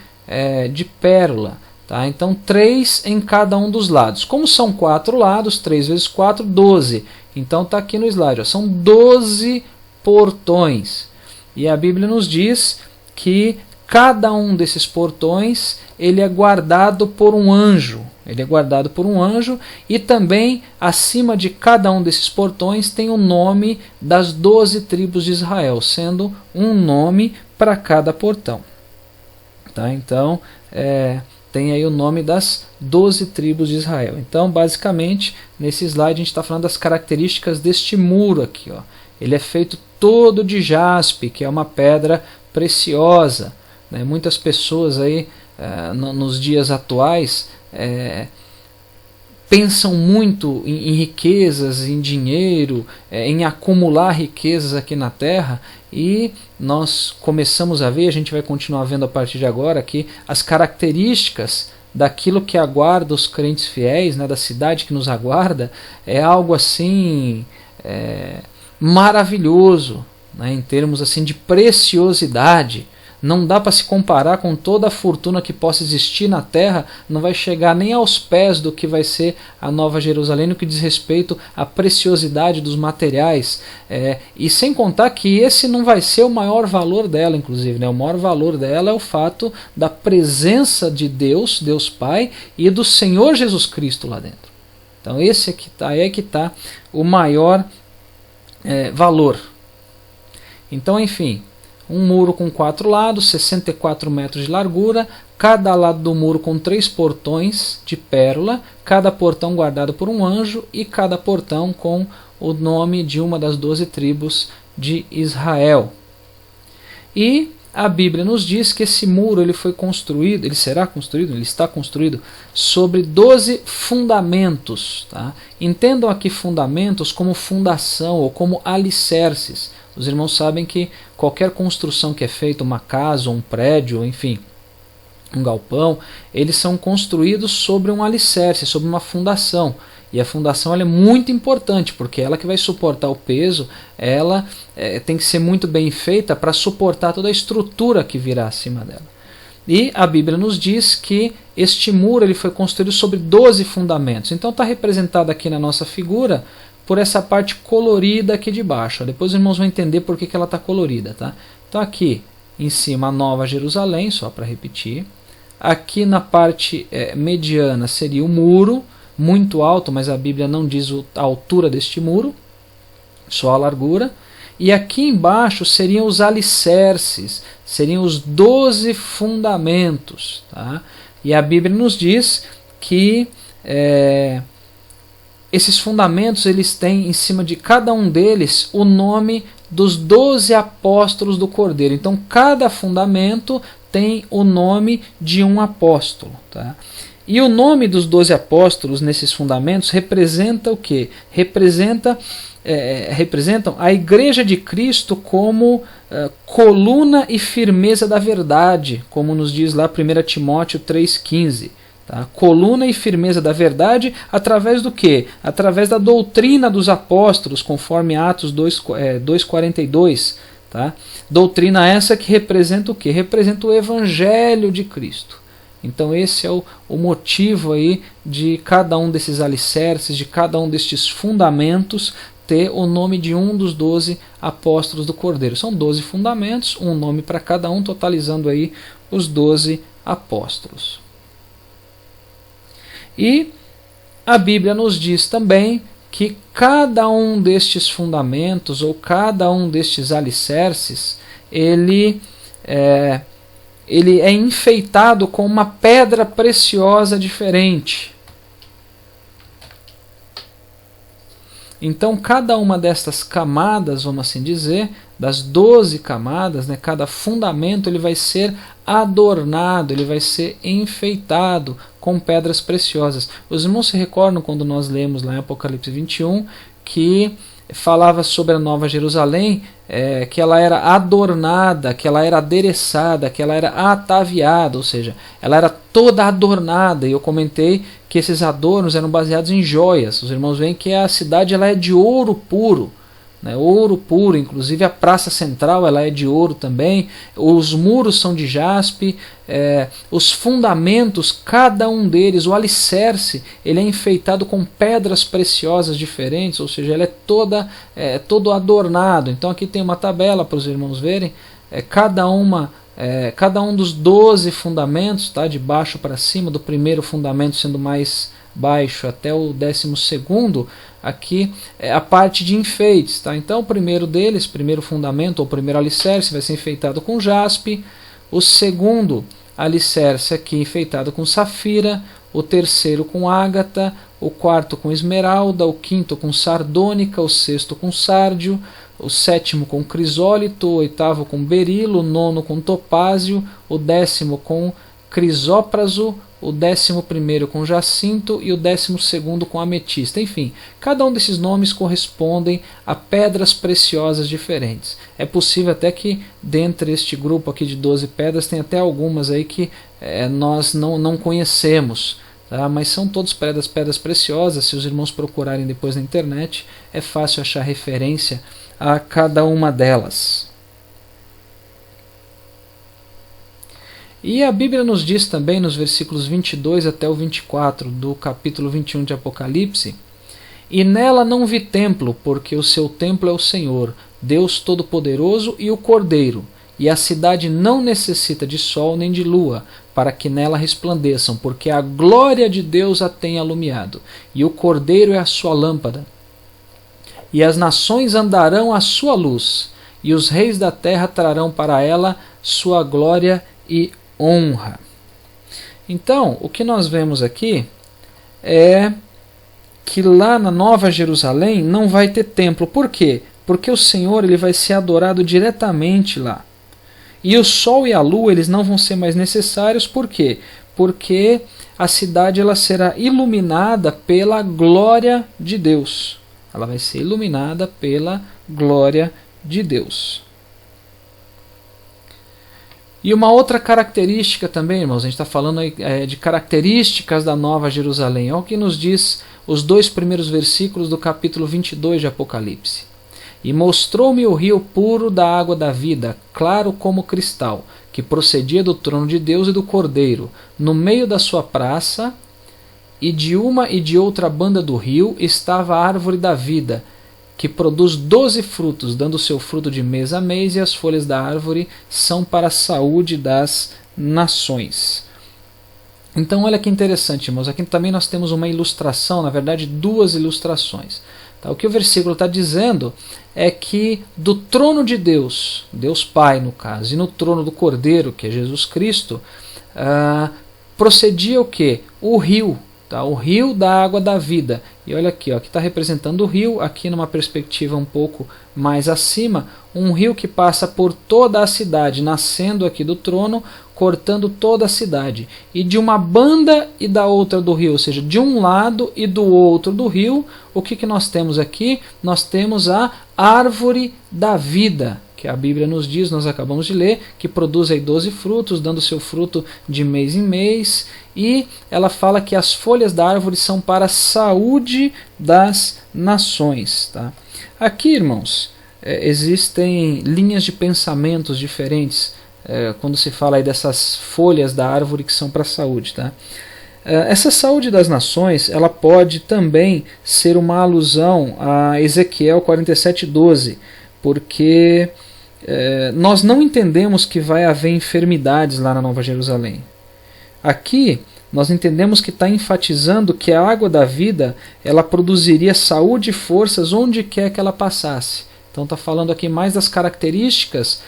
de pérola. Tá? Então 3 em cada um dos lados. Como são 4 lados, 3 vezes 4, 12. Então está aqui no slide, ó, são 12 portões. E a Bíblia nos diz que cada um desses portões ele é guardado por um anjo. Ele é guardado por um anjo, e também acima de cada um desses portões tem o nome das 12 tribos de Israel, sendo um nome para cada portão. Tá? Então, tem aí o nome das 12 tribos de Israel. Então, basicamente, nesse slide a gente está falando das características deste muro aqui. Ó. Ele é feito todo de jaspe, que é uma pedra preciosa. Né? Muitas pessoas aí, nos dias atuais, pensam muito em riquezas, em dinheiro, em acumular riquezas aqui na Terra, e nós começamos a ver, a gente vai continuar vendo a partir de agora, que as características daquilo que aguarda os crentes fiéis, né, da cidade que nos aguarda, é algo assim maravilhoso, né, em termos assim de preciosidade. Não dá para se comparar com toda a fortuna que possa existir na Terra, não vai chegar nem aos pés do que vai ser a Nova Jerusalém no que diz respeito à preciosidade dos materiais. E sem contar que esse não vai ser o maior valor dela, inclusive. Né? O maior valor dela é o fato da presença de Deus, Deus Pai, e do Senhor Jesus Cristo lá dentro. Então esse aqui é que está o maior valor. Então, enfim... Um muro com 4 lados, 64 metros de largura, cada lado do muro com 3 portões de pérola, cada portão guardado por um anjo e cada portão com o nome de uma das 12 tribos de Israel. E a Bíblia nos diz que esse muro ele está construído sobre 12 fundamentos. Tá? Entendam aqui fundamentos como fundação ou como alicerces. Os irmãos sabem que qualquer construção que é feita, uma casa, um prédio, enfim, um galpão, eles são construídos sobre um alicerce, sobre uma fundação. E a fundação ela é muito importante, porque ela que vai suportar o peso, ela tem que ser muito bem feita para suportar toda a estrutura que virá acima dela. E a Bíblia nos diz que este muro ele foi construído sobre 12 fundamentos. Então está representado aqui na nossa figura por essa parte colorida aqui de baixo. Depois os irmãos vão entender por que ela está colorida. Tá? Então aqui em cima a Nova Jerusalém, só para repetir. Aqui na parte mediana seria o muro, muito alto, mas a Bíblia não diz a altura deste muro, só a largura. E aqui embaixo seriam os alicerces, seriam os 12 fundamentos. Tá? E a Bíblia nos diz que esses fundamentos eles têm em cima de cada um deles o nome dos 12 apóstolos do Cordeiro. Então cada fundamento tem o nome de um apóstolo. Tá? E o nome dos 12 apóstolos nesses fundamentos representa o quê? Representam a Igreja de Cristo como coluna e firmeza da verdade, como nos diz lá 1 Timóteo 3,15. Tá? Coluna e firmeza da verdade através do quê? Através da doutrina dos apóstolos, conforme Atos 2,42. Tá? Doutrina essa que representa o quê? Representa o Evangelho de Cristo. Então esse é o motivo aí de cada um desses alicerces, de cada um destes fundamentos ter o nome de um dos 12 apóstolos do Cordeiro. São 12 fundamentos, um nome para cada um, totalizando aí os 12 apóstolos. E a Bíblia nos diz também que cada um destes fundamentos ou cada um destes alicerces, ele é enfeitado com uma pedra preciosa diferente. Então cada uma destas camadas, vamos assim dizer, das 12 camadas, né, cada fundamento ele vai ser adornado, ele vai ser enfeitado com pedras preciosas. Os irmãos se recordam quando nós lemos lá em Apocalipse 21 que falava sobre a Nova Jerusalém, que ela era adornada, que ela era adereçada, que ela era ataviada, ou seja, ela era toda adornada. E eu comentei que esses adornos eram baseados em joias. Os irmãos veem que a cidade ela é de ouro puro. Ouro puro, inclusive a praça central ela é de ouro também, os muros são de jaspe, os fundamentos, cada um deles, o alicerce, ele é enfeitado com pedras preciosas diferentes, ou seja, ele é todo adornado. Então aqui tem uma tabela para os irmãos verem, cada um dos 12 fundamentos, tá, de baixo para cima, do primeiro fundamento sendo mais baixo até o 12º, aqui é a parte de enfeites. Tá? Então o primeiro deles, primeiro fundamento ou primeiro alicerce vai ser enfeitado com jaspe, o segundo alicerce aqui enfeitado com safira, o terceiro com ágata, o quarto com esmeralda, o quinto com sardônica, o sexto com sárdio, o sétimo com crisólito, o oitavo com berilo, o nono com topázio, o décimo com crisópraso, o 11º com jacinto e o 12º com ametista. Enfim, cada um desses nomes correspondem a pedras preciosas diferentes. É possível até que dentre este grupo aqui de 12 pedras tem até algumas aí que nós não conhecemos, tá? Mas são todas pedras preciosas. Se os irmãos procurarem depois na internet, é fácil achar referência a cada uma delas. E a Bíblia nos diz também, nos versículos 22 até o 24 do capítulo 21 de Apocalipse: e nela não vi templo, porque o seu templo é o Senhor, Deus Todo-Poderoso e o Cordeiro, e a cidade não necessita de sol nem de lua, para que nela resplandeçam, porque a glória de Deus a tem alumiado, e o Cordeiro é a sua lâmpada. E as nações andarão à sua luz, e os reis da terra trarão para ela sua glória e honra. Então, o que nós vemos aqui é que lá na Nova Jerusalém não vai ter templo. Por quê? Porque o Senhor ele vai ser adorado diretamente lá. E o sol e a lua eles não vão ser mais necessários. Por quê? Porque a cidade ela será iluminada pela glória de Deus. Ela vai ser iluminada pela glória de Deus. E uma outra característica também, irmãos, a gente está falando de características da Nova Jerusalém. É o que nos diz os 2 primeiros versículos do capítulo 22 de Apocalipse. E mostrou-me o rio puro da água da vida, claro como cristal, que procedia do trono de Deus e do Cordeiro. No meio da sua praça, e de uma e de outra banda do rio, estava a árvore da vida, que produz 12 frutos, dando seu fruto de mês a mês, e as folhas da árvore são para a saúde das nações. Então olha que interessante, irmãos, aqui também nós temos uma ilustração, na verdade 2 ilustrações. Tá? O que o versículo está dizendo é que do trono de Deus, Deus Pai no caso, e no trono do Cordeiro, que é Jesus Cristo, procedia o quê? O rio. O rio da água da vida. E olha aqui, aqui está representando o rio, aqui numa perspectiva um pouco mais acima, um rio que passa por toda a cidade, nascendo aqui do trono, cortando toda a cidade. E de uma banda e da outra do rio, ou seja, de um lado e do outro do rio, o que nós temos aqui? Nós temos a árvore da vida, que a Bíblia nos diz, nós acabamos de ler, que produz aí 12 frutos, dando seu fruto de mês em mês, e ela fala que as folhas da árvore são para a saúde das nações. Tá? Aqui, irmãos, existem linhas de pensamentos diferentes quando se fala aí dessas folhas da árvore que são para a saúde. Tá? Essa saúde das nações ela pode também ser uma alusão a Ezequiel 47:12, porque nós não entendemos que vai haver enfermidades lá na Nova Jerusalém. Aqui nós entendemos que está enfatizando que a água da vida ela produziria saúde e forças onde quer que ela passasse. Então está falando aqui mais das características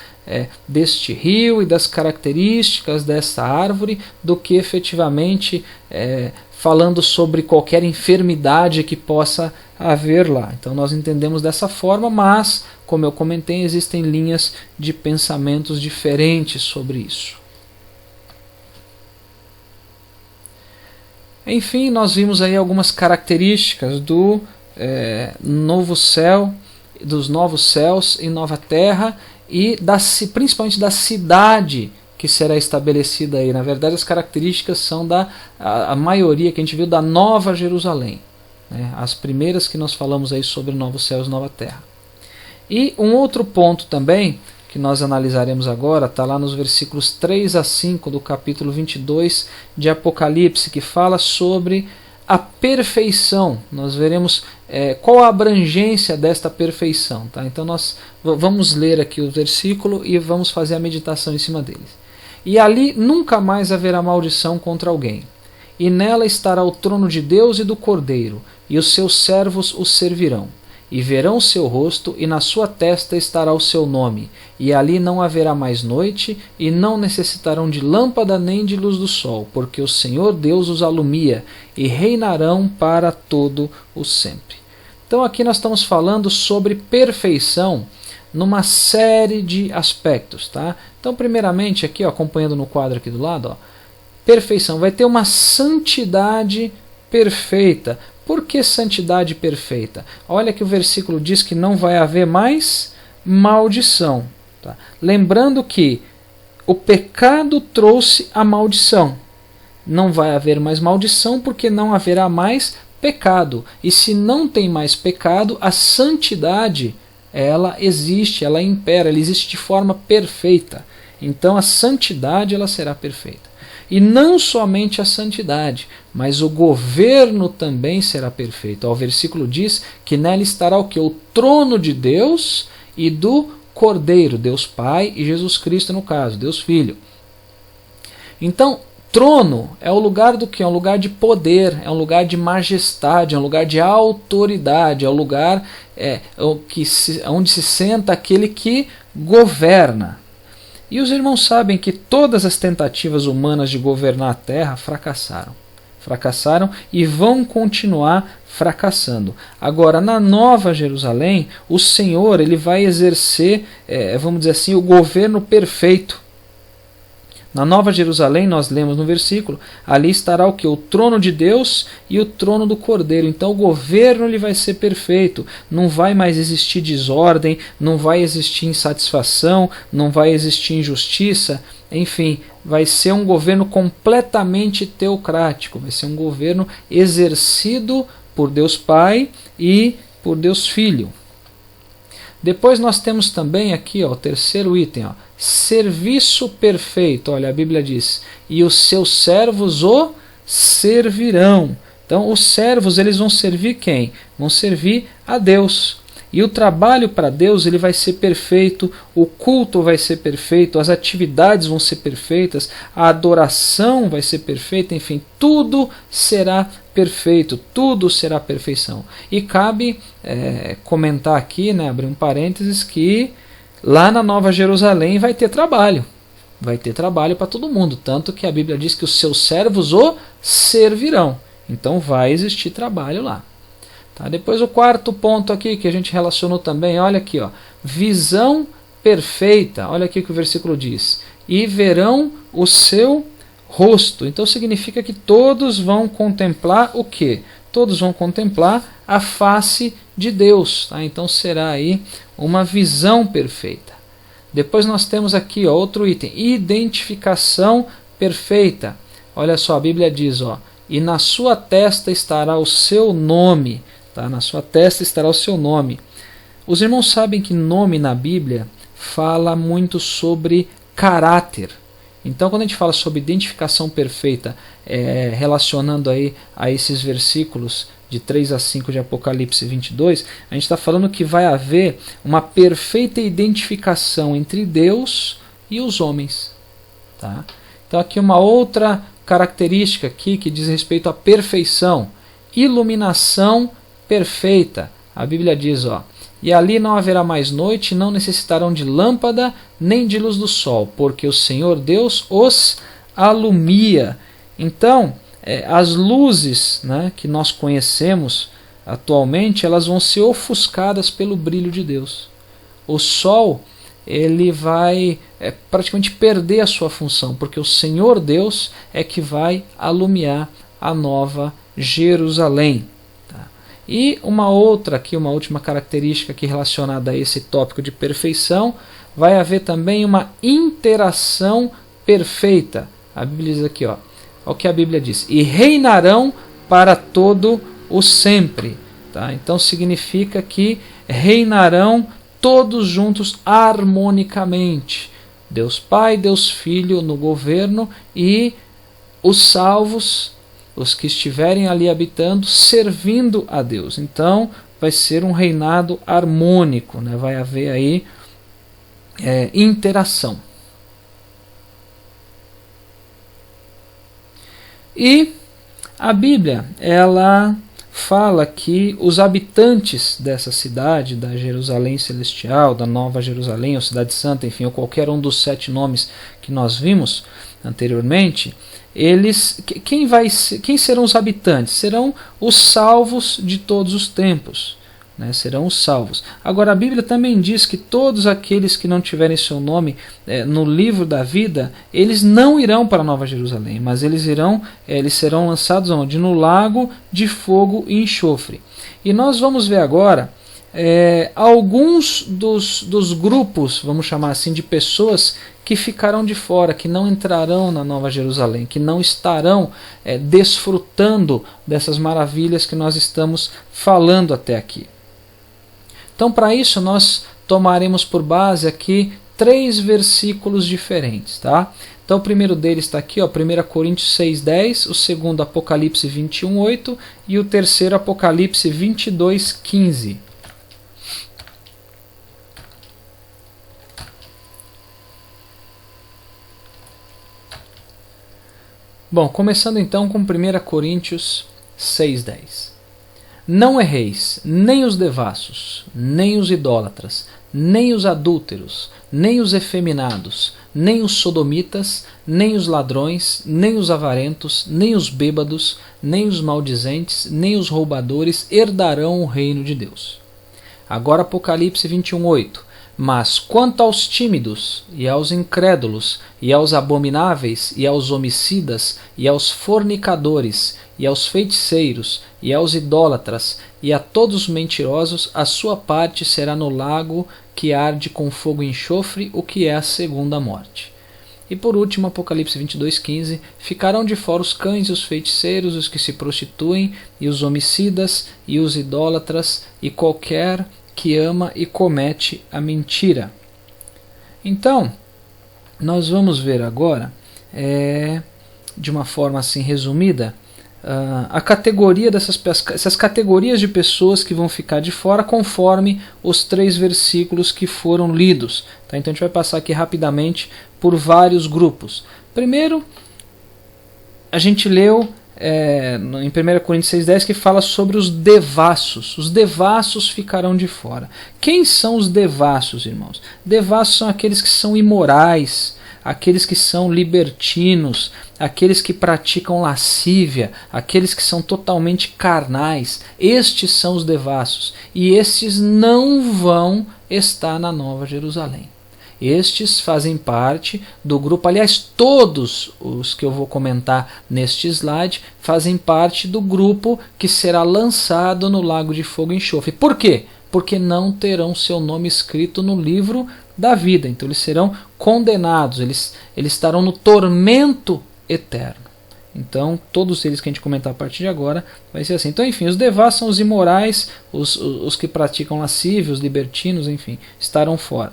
deste rio e das características dessa árvore do que efetivamente falando sobre qualquer enfermidade que possa haver lá. Então nós entendemos dessa forma, mas, como eu comentei, existem linhas de pensamentos diferentes sobre isso. Enfim, nós vimos aí algumas características do novo céu, dos novos céus e nova terra, e principalmente da cidade que será estabelecida aí. Na verdade, as características são a maioria que a gente viu da Nova Jerusalém, né? As primeiras que nós falamos aí sobre novos céus e nova terra. E um outro ponto também que nós analisaremos agora está lá nos versículos 3 a 5 do capítulo 22 de Apocalipse, que fala sobre a perfeição. Nós veremos qual a abrangência desta perfeição. Tá? Então nós vamos ler aqui o versículo e vamos fazer a meditação em cima deles. E ali nunca mais haverá maldição contra alguém. E nela estará o trono de Deus e do Cordeiro, e os seus servos o servirão. e verão o seu rosto, e na sua testa estará o seu nome. E ali não haverá mais noite, e não necessitarão de lâmpada nem de luz do sol, porque o Senhor Deus os alumia, e reinarão para todo o sempre. Então aqui nós estamos falando sobre perfeição numa série de aspectos, tá? Então primeiramente aqui, ó, acompanhando no quadro aqui do lado, ó, perfeição, vai ter uma santidade perfeita. Por que santidade perfeita? Olha que o versículo diz que não vai haver mais maldição. Tá? Lembrando que o pecado trouxe a maldição. Não vai haver mais maldição porque não haverá mais pecado. E se não tem mais pecado, a santidade, ela existe, ela impera, ela existe de forma perfeita. Então a santidade ela será perfeita. E não somente a santidade, mas o governo também será perfeito. O versículo diz que nela estará o que? O trono de Deus e do Cordeiro, Deus Pai e Jesus Cristo no caso, Deus Filho. Então, trono é o lugar do que? É um lugar de poder, é um lugar de majestade, é um lugar de autoridade, é o lugar onde se senta aquele que governa. E os irmãos sabem que todas as tentativas humanas de governar a terra fracassaram. Fracassaram e vão continuar fracassando. Agora, na Nova Jerusalém, o Senhor ele vai exercer, vamos dizer assim, o governo perfeito. Na Nova Jerusalém, nós lemos no versículo, ali estará o que? O trono de Deus e o trono do Cordeiro. Então o governo ele vai ser perfeito. Não vai mais existir desordem, não vai existir insatisfação, não vai existir injustiça. Enfim, vai ser um governo completamente teocrático. Vai ser um governo exercido por Deus Pai e por Deus Filho. Depois nós temos também aqui, ó, o terceiro item, ó, serviço perfeito. Olha, a Bíblia diz, e os seus servos o servirão. Então os servos eles vão servir quem? Vão servir a Deus. E o trabalho para Deus ele vai ser perfeito, o culto vai ser perfeito, as atividades vão ser perfeitas, a adoração vai ser perfeita, enfim, tudo será perfeito, tudo será perfeição. E cabe comentar aqui, né, abrir um parênteses, que lá na Nova Jerusalém vai ter trabalho. Vai ter trabalho para todo mundo, tanto que a Bíblia diz que os seus servos o servirão. Então vai existir trabalho lá. Tá? Depois o quarto ponto aqui que a gente relacionou também, olha aqui, ó, visão perfeita. Olha aqui o que o versículo diz. E verão o seu rosto. Então significa que todos vão contemplar o quê? Todos vão contemplar a face de Deus. Tá? Então será aí uma visão perfeita. Depois nós temos aqui, ó, outro item, identificação perfeita. Olha só, a Bíblia diz, ó, e na sua testa estará o seu nome. Tá? Na sua testa estará o seu nome. Os irmãos sabem que nome na Bíblia fala muito sobre caráter. Então quando a gente fala sobre identificação perfeita, relacionando aí a esses versículos de 3 a 5 de Apocalipse 22, a gente está falando que vai haver uma perfeita identificação entre Deus e os homens. Tá? Então aqui uma outra característica aqui que diz respeito à perfeição, iluminação perfeita. A Bíblia diz, ó, e ali não haverá mais noite, não necessitarão de lâmpada nem de luz do sol, porque o Senhor Deus os alumia. Então, as luzes, né, que nós conhecemos atualmente, elas vão ser ofuscadas pelo brilho de Deus. O sol ele vai praticamente perder a sua função, porque o Senhor Deus é que vai alumiar a Nova Jerusalém. Tá? E uma última característica aqui relacionada a esse tópico de perfeição, vai haver também uma interação perfeita. A Bíblia diz aqui, ó, o que a Bíblia diz, e reinarão para todo o sempre. Tá? Então significa que reinarão todos juntos harmonicamente. Deus Pai, Deus Filho no governo e os salvos, os que estiverem ali habitando, servindo a Deus. Então vai ser um reinado harmônico, né? Vai haver aí interação. E a Bíblia, ela fala que os habitantes dessa cidade, da Jerusalém Celestial, da Nova Jerusalém, ou Cidade Santa, enfim, ou qualquer um dos 7 nomes que nós vimos anteriormente, quem serão os habitantes? Serão os salvos de todos os tempos. Serão os salvos. Agora a Bíblia também diz que todos aqueles que não tiverem seu nome no livro da vida, eles não irão para a Nova Jerusalém, mas eles serão lançados onde? No lago de fogo e enxofre. E nós vamos ver agora alguns dos grupos, vamos chamar assim, de pessoas que ficarão de fora, que não entrarão na Nova Jerusalém, que não estarão desfrutando dessas maravilhas que nós estamos falando até aqui. Então, para isso, nós tomaremos por base aqui 3 versículos diferentes. Tá? Então, o primeiro deles está aqui, ó, 1 Coríntios 6,10, o segundo, Apocalipse 21,8 e o terceiro, Apocalipse 22,15. Bom, começando então com 1 Coríntios 6,10. Não erreis, nem os devassos, nem os idólatras, nem os adúlteros, nem os efeminados, nem os sodomitas, nem os ladrões, nem os avarentos, nem os bêbados, nem os maldizentes, nem os roubadores herdarão o reino de Deus. Agora Apocalipse 21,8. Mas quanto aos tímidos, e aos incrédulos, e aos abomináveis, e aos homicidas, e aos fornicadores, e aos feiticeiros, e aos idólatras, e a todos os mentirosos, a sua parte será no lago que arde com fogo e enxofre, o que é a segunda morte. E por último, Apocalipse 22,15, ficarão de fora os cães e os feiticeiros, os que se prostituem, e os homicidas, e os idólatras, e qualquer que ama e comete a mentira. Então, nós vamos ver agora, de uma forma assim resumida, a categoria essas categorias de pessoas que vão ficar de fora conforme os 3 versículos que foram lidos. Tá? Então a gente vai passar aqui rapidamente por vários grupos. Primeiro, a gente leu em 1 Coríntios 6,10 que fala sobre os devassos. Os devassos ficarão de fora. Quem são os devassos, irmãos? Devassos são aqueles que são imorais, aqueles que são libertinos, aqueles que praticam lascívia, aqueles que são totalmente carnais. Estes são os devassos. E estes não vão estar na Nova Jerusalém. Estes fazem parte do grupo, aliás, todos os que eu vou comentar neste slide fazem parte do grupo que será lançado no lago de fogo e enxofre. Por quê? Porque não terão seu nome escrito no livro da vida. Então eles serão condenados, eles estarão no tormento eterno. Então todos eles que a gente comentar a partir de agora vai ser assim. Então enfim, os devassos são os imorais, os que praticam lascívia, os libertinos, enfim, estarão fora.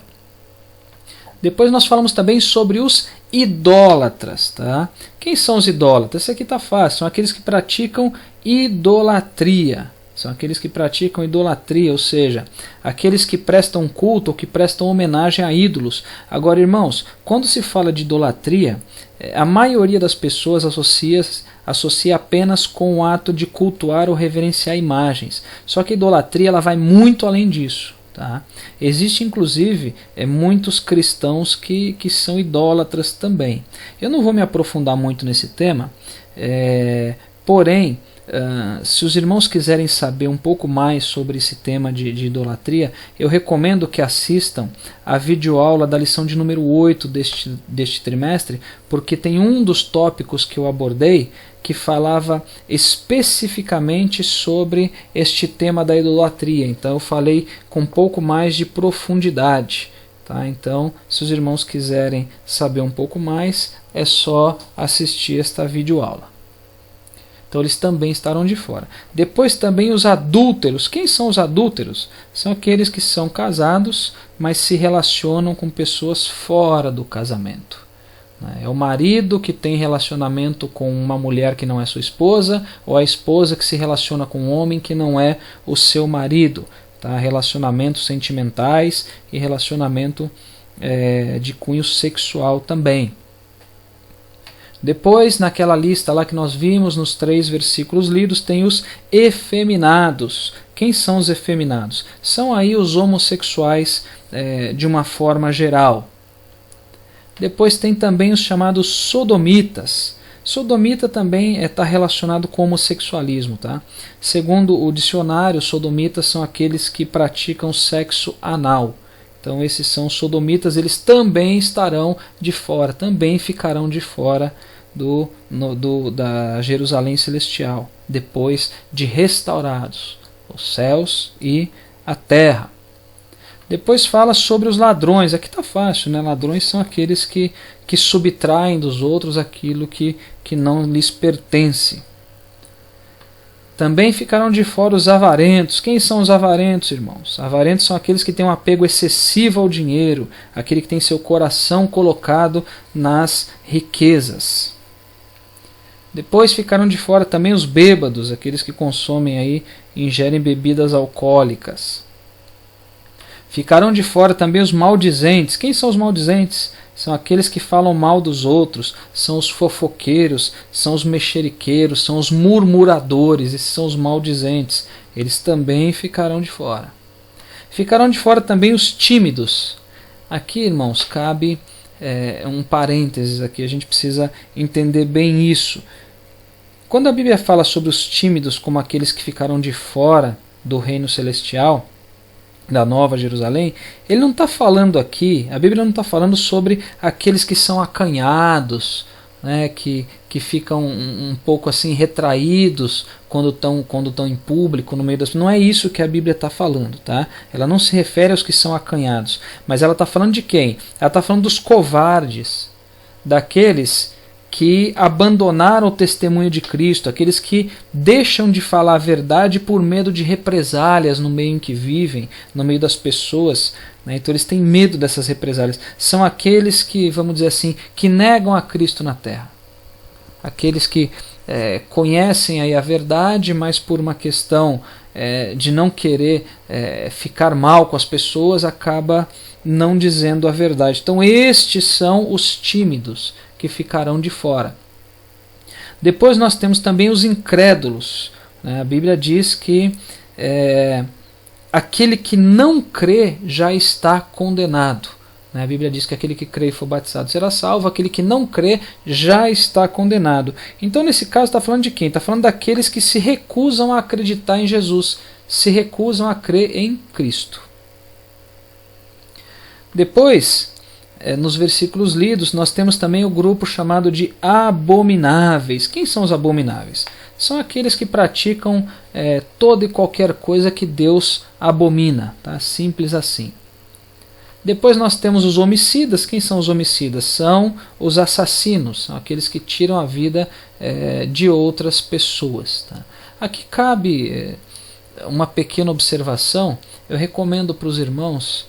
Depois nós falamos também sobre os idólatras. Tá? Quem são os idólatras? Isso aqui está fácil. São aqueles que praticam idolatria. São aqueles que praticam idolatria, ou seja, aqueles que prestam culto ou que prestam homenagem a ídolos. Agora, irmãos, quando se fala de idolatria, a maioria das pessoas associa apenas com o ato de cultuar ou reverenciar imagens. Só que a idolatria ela vai muito além disso. Tá? Existe inclusive muitos cristãos que são idólatras também. Eu não vou me aprofundar muito nesse tema, porém, se os irmãos quiserem saber um pouco mais sobre esse tema de idolatria, eu recomendo que assistam a videoaula da lição de número 8 deste trimestre, porque tem um dos tópicos que eu abordei que falava especificamente sobre este tema da idolatria. Então eu falei com um pouco mais de profundidade. Tá? Então, se os irmãos quiserem saber um pouco mais, é só assistir esta videoaula. Então eles também estarão de fora. Depois também os adúlteros. Quem são os adúlteros? São aqueles que são casados, mas se relacionam com pessoas fora do casamento. É o marido que tem relacionamento com uma mulher que não é sua esposa, ou a esposa que se relaciona com um homem que não é o seu marido. Tá? Relacionamentos sentimentais e relacionamento de cunho sexual também. Depois, naquela lista lá que nós vimos nos 3 versículos lidos, tem os efeminados. Quem são os efeminados? São aí os homossexuais de uma forma geral. Depois tem também os chamados sodomitas. Sodomita também está relacionado com homossexualismo. Tá? Segundo o dicionário, sodomitas são aqueles que praticam sexo anal. Então esses são os sodomitas, eles também estarão de fora, também ficarão de fora da Jerusalém Celestial, depois de restaurados os céus e a terra. Depois fala sobre os ladrões. Aqui está fácil, né? Ladrões são aqueles que subtraem dos outros aquilo que não lhes pertence. Também ficaram de fora os avarentos. Quem são os avarentos, irmãos? Avarentos são aqueles que têm um apego excessivo ao dinheiro, aquele que tem seu coração colocado nas riquezas. Depois ficaram de fora também os bêbados, aqueles que consomem aí, ingerem bebidas alcoólicas. Ficaram de fora também os maldizentes. Quem são os maldizentes? São aqueles que falam mal dos outros, são os fofoqueiros, são os mexeriqueiros, são os murmuradores, esses são os maldizentes. Eles também ficarão de fora. Ficarão de fora também os tímidos. Aqui, irmãos, cabe um parênteses aqui, a gente precisa entender bem isso. Quando a Bíblia fala sobre os tímidos como aqueles que ficaram de fora do reino celestial, da Nova Jerusalém, ele não está falando aqui, a Bíblia não está falando sobre aqueles que são acanhados, né, que ficam um pouco assim retraídos quando estão em público, no meio das... Não é isso que a Bíblia está falando, tá? Ela não se refere aos que são acanhados, mas ela está falando de quem? Ela está falando dos covardes, daqueles que abandonaram o testemunho de Cristo, aqueles que deixam de falar a verdade por medo de represálias no meio em que vivem, no meio das pessoas, né? Então eles têm medo dessas represálias. São aqueles que, vamos dizer assim, que negam a Cristo na terra. Aqueles que conhecem aí a verdade, mas por uma questão de não querer ficar mal com as pessoas, acaba não dizendo a verdade. Então estes são os tímidos, que ficarão de fora. Depois nós temos também os incrédulos. Né? A Bíblia diz que aquele que não crê já está condenado. Né? A Bíblia diz que aquele que crê e for batizado será salvo, aquele que não crê já está condenado. Então nesse caso está falando de quem? Está falando daqueles que se recusam a acreditar em Jesus, se recusam a crer em Cristo. Depois, nos versículos lidos, nós temos também o grupo chamado de abomináveis. Quem são os abomináveis? São aqueles que praticam toda e qualquer coisa que Deus abomina. Tá? Simples assim. Depois nós temos os homicidas. Quem são os homicidas? São os assassinos, são aqueles que tiram a vida de outras pessoas. Tá? Aqui cabe uma pequena observação. Eu recomendo para os irmãos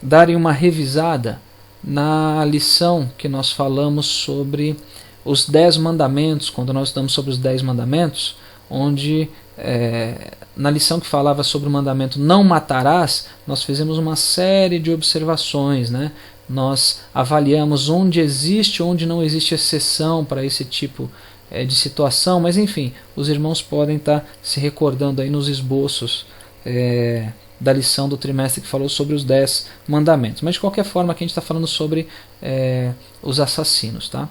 darem uma revisada na lição que nós falamos sobre os 10 mandamentos, quando nós estamos sobre os 10 mandamentos, onde na lição que falava sobre o mandamento não matarás, nós fizemos uma série de observações, né? Nós avaliamos onde existe, onde não existe exceção para esse tipo de situação, mas enfim, os irmãos podem estar se recordando aí nos esboços da lição do trimestre que falou sobre os 10 mandamentos. Mas de qualquer forma aqui a gente está falando sobre os assassinos. Tá?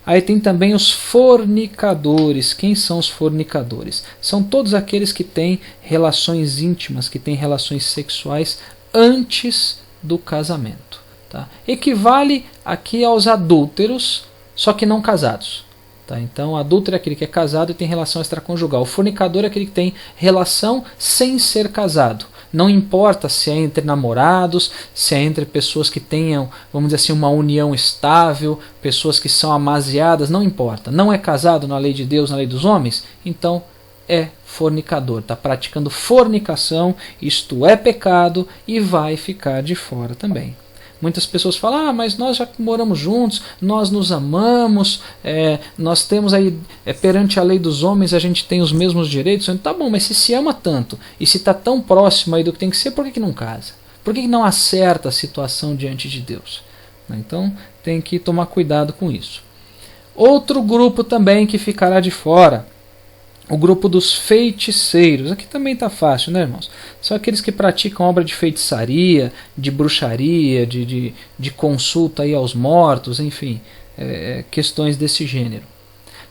Aí tem também os fornicadores. Quem são os fornicadores? São todos aqueles que têm relações íntimas, que têm relações sexuais antes do casamento. Tá? Equivale aqui aos adúlteros, só que não casados. Tá? Então, o adúltero é aquele que é casado e tem relação extraconjugal. O fornicador é aquele que tem relação sem ser casado. Não importa se é entre namorados, se é entre pessoas que tenham, vamos dizer assim, uma união estável, pessoas que são amaziadas, não importa. Não é casado na lei de Deus, na lei dos homens, então é fornicador. Está praticando fornicação, isto é pecado e vai ficar de fora também. Muitas pessoas falam, mas nós já moramos juntos, nós nos amamos, nós temos aí, perante a lei dos homens, a gente tem os mesmos direitos. Então, tá bom, mas se ama tanto, e se está tão próximo aí do que tem que ser, por que não casa? Por que não acerta a situação diante de Deus? né? Então tem que tomar cuidado com isso. Outro grupo também que ficará de fora, o grupo dos feiticeiros. Aqui também está fácil, né, irmãos? São aqueles que praticam obra de feitiçaria, de bruxaria, de consulta aí aos mortos, enfim, questões desse gênero.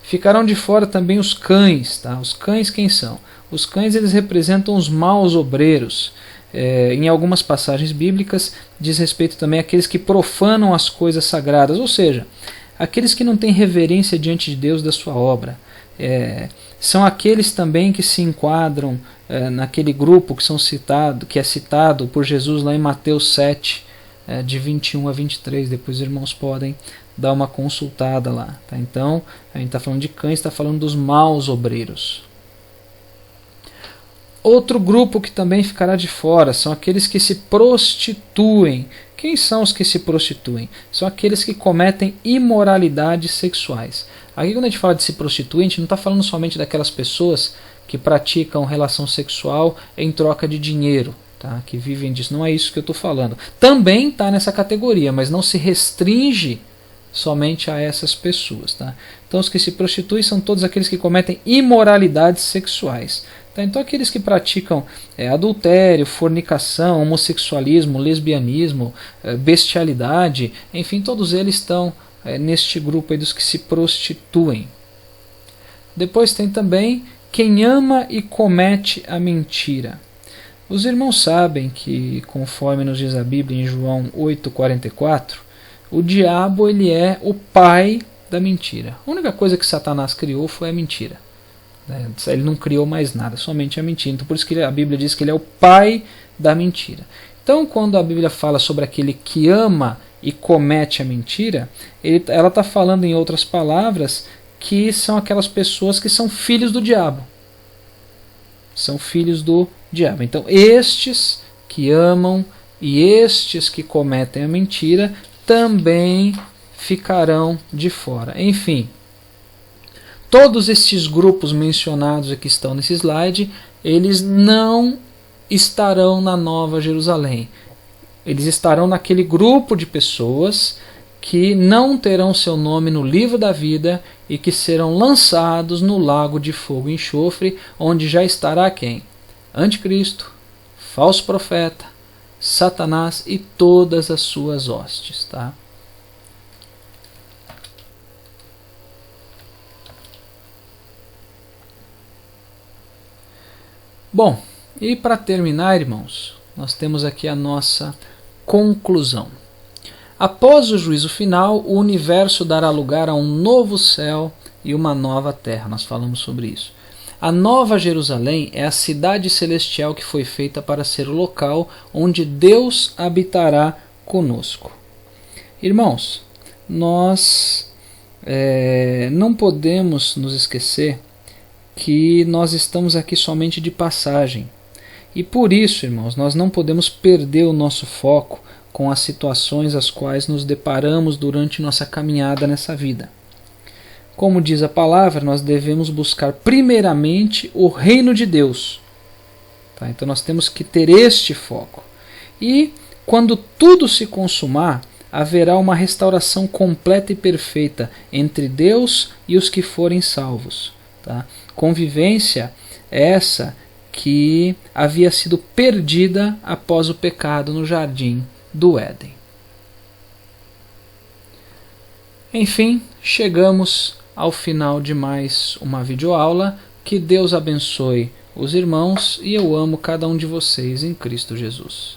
Ficarão de fora também os cães. Tá? Os cães quem são? Os cães eles representam os maus obreiros. Em algumas passagens bíblicas diz respeito também àqueles que profanam as coisas sagradas, ou seja, aqueles que não têm reverência diante de Deus da sua obra. São aqueles também que se enquadram naquele grupo que é citado por Jesus lá em Mateus 7, de 21 a 23. Depois os irmãos podem dar uma consultada lá. Tá? Então, a gente está falando de cães, está falando dos maus obreiros. Outro grupo que também ficará de fora são aqueles que se prostituem. Quem são os que se prostituem? São aqueles que cometem imoralidades sexuais. Aqui quando a gente fala de se prostituir, a gente não está falando somente daquelas pessoas que praticam relação sexual em troca de dinheiro, tá? Que vivem disso. Não é isso que eu estou falando. Também está nessa categoria, mas não se restringe somente a essas pessoas. Tá? Então os que se prostituem são todos aqueles que cometem imoralidades sexuais. Tá? Então aqueles que praticam adultério, fornicação, homossexualismo, lesbianismo, bestialidade, enfim, todos eles estão neste grupo aí dos que se prostituem. Depois tem também quem ama e comete a mentira. Os irmãos sabem que, conforme nos diz a Bíblia em João 8,44, o diabo ele é o pai da mentira. A única coisa que Satanás criou foi a mentira. Ele não criou mais nada, somente a mentira. Então por isso que a Bíblia diz que ele é o pai da mentira. Então quando a Bíblia fala sobre aquele que ama e comete a mentira, ela está falando em outras palavras que são aquelas pessoas que são filhos do diabo. São filhos do diabo. Então estes que amam e estes que cometem a mentira também ficarão de fora. Enfim, todos esses grupos mencionados aqui estão nesse slide, eles não estarão na Nova Jerusalém. Eles estarão naquele grupo de pessoas que não terão seu nome no livro da vida e que serão lançados no lago de fogo e enxofre, onde já estará quem? Anticristo, falso profeta, Satanás e todas as suas hostes. Tá? Bom, e para terminar, irmãos, nós temos aqui a nossa conclusão. Após o juízo final, o universo dará lugar a um novo céu e uma nova terra. Nós falamos sobre isso. A Nova Jerusalém é a cidade celestial que foi feita para ser o local onde Deus habitará conosco. Irmãos, nós não podemos nos esquecer que nós estamos aqui somente de passagem. E por isso, irmãos, nós não podemos perder o nosso foco com as situações às quais nos deparamos durante nossa caminhada nessa vida. Como diz a palavra, nós devemos buscar primeiramente o reino de Deus. Tá? Então nós temos que ter este foco. E quando tudo se consumar, haverá uma restauração completa e perfeita entre Deus e os que forem salvos. Tá? Convivência essa que havia sido perdida após o pecado no jardim do Éden. Enfim, chegamos ao final de mais uma videoaula. Que Deus abençoe os irmãos e eu amo cada um de vocês em Cristo Jesus.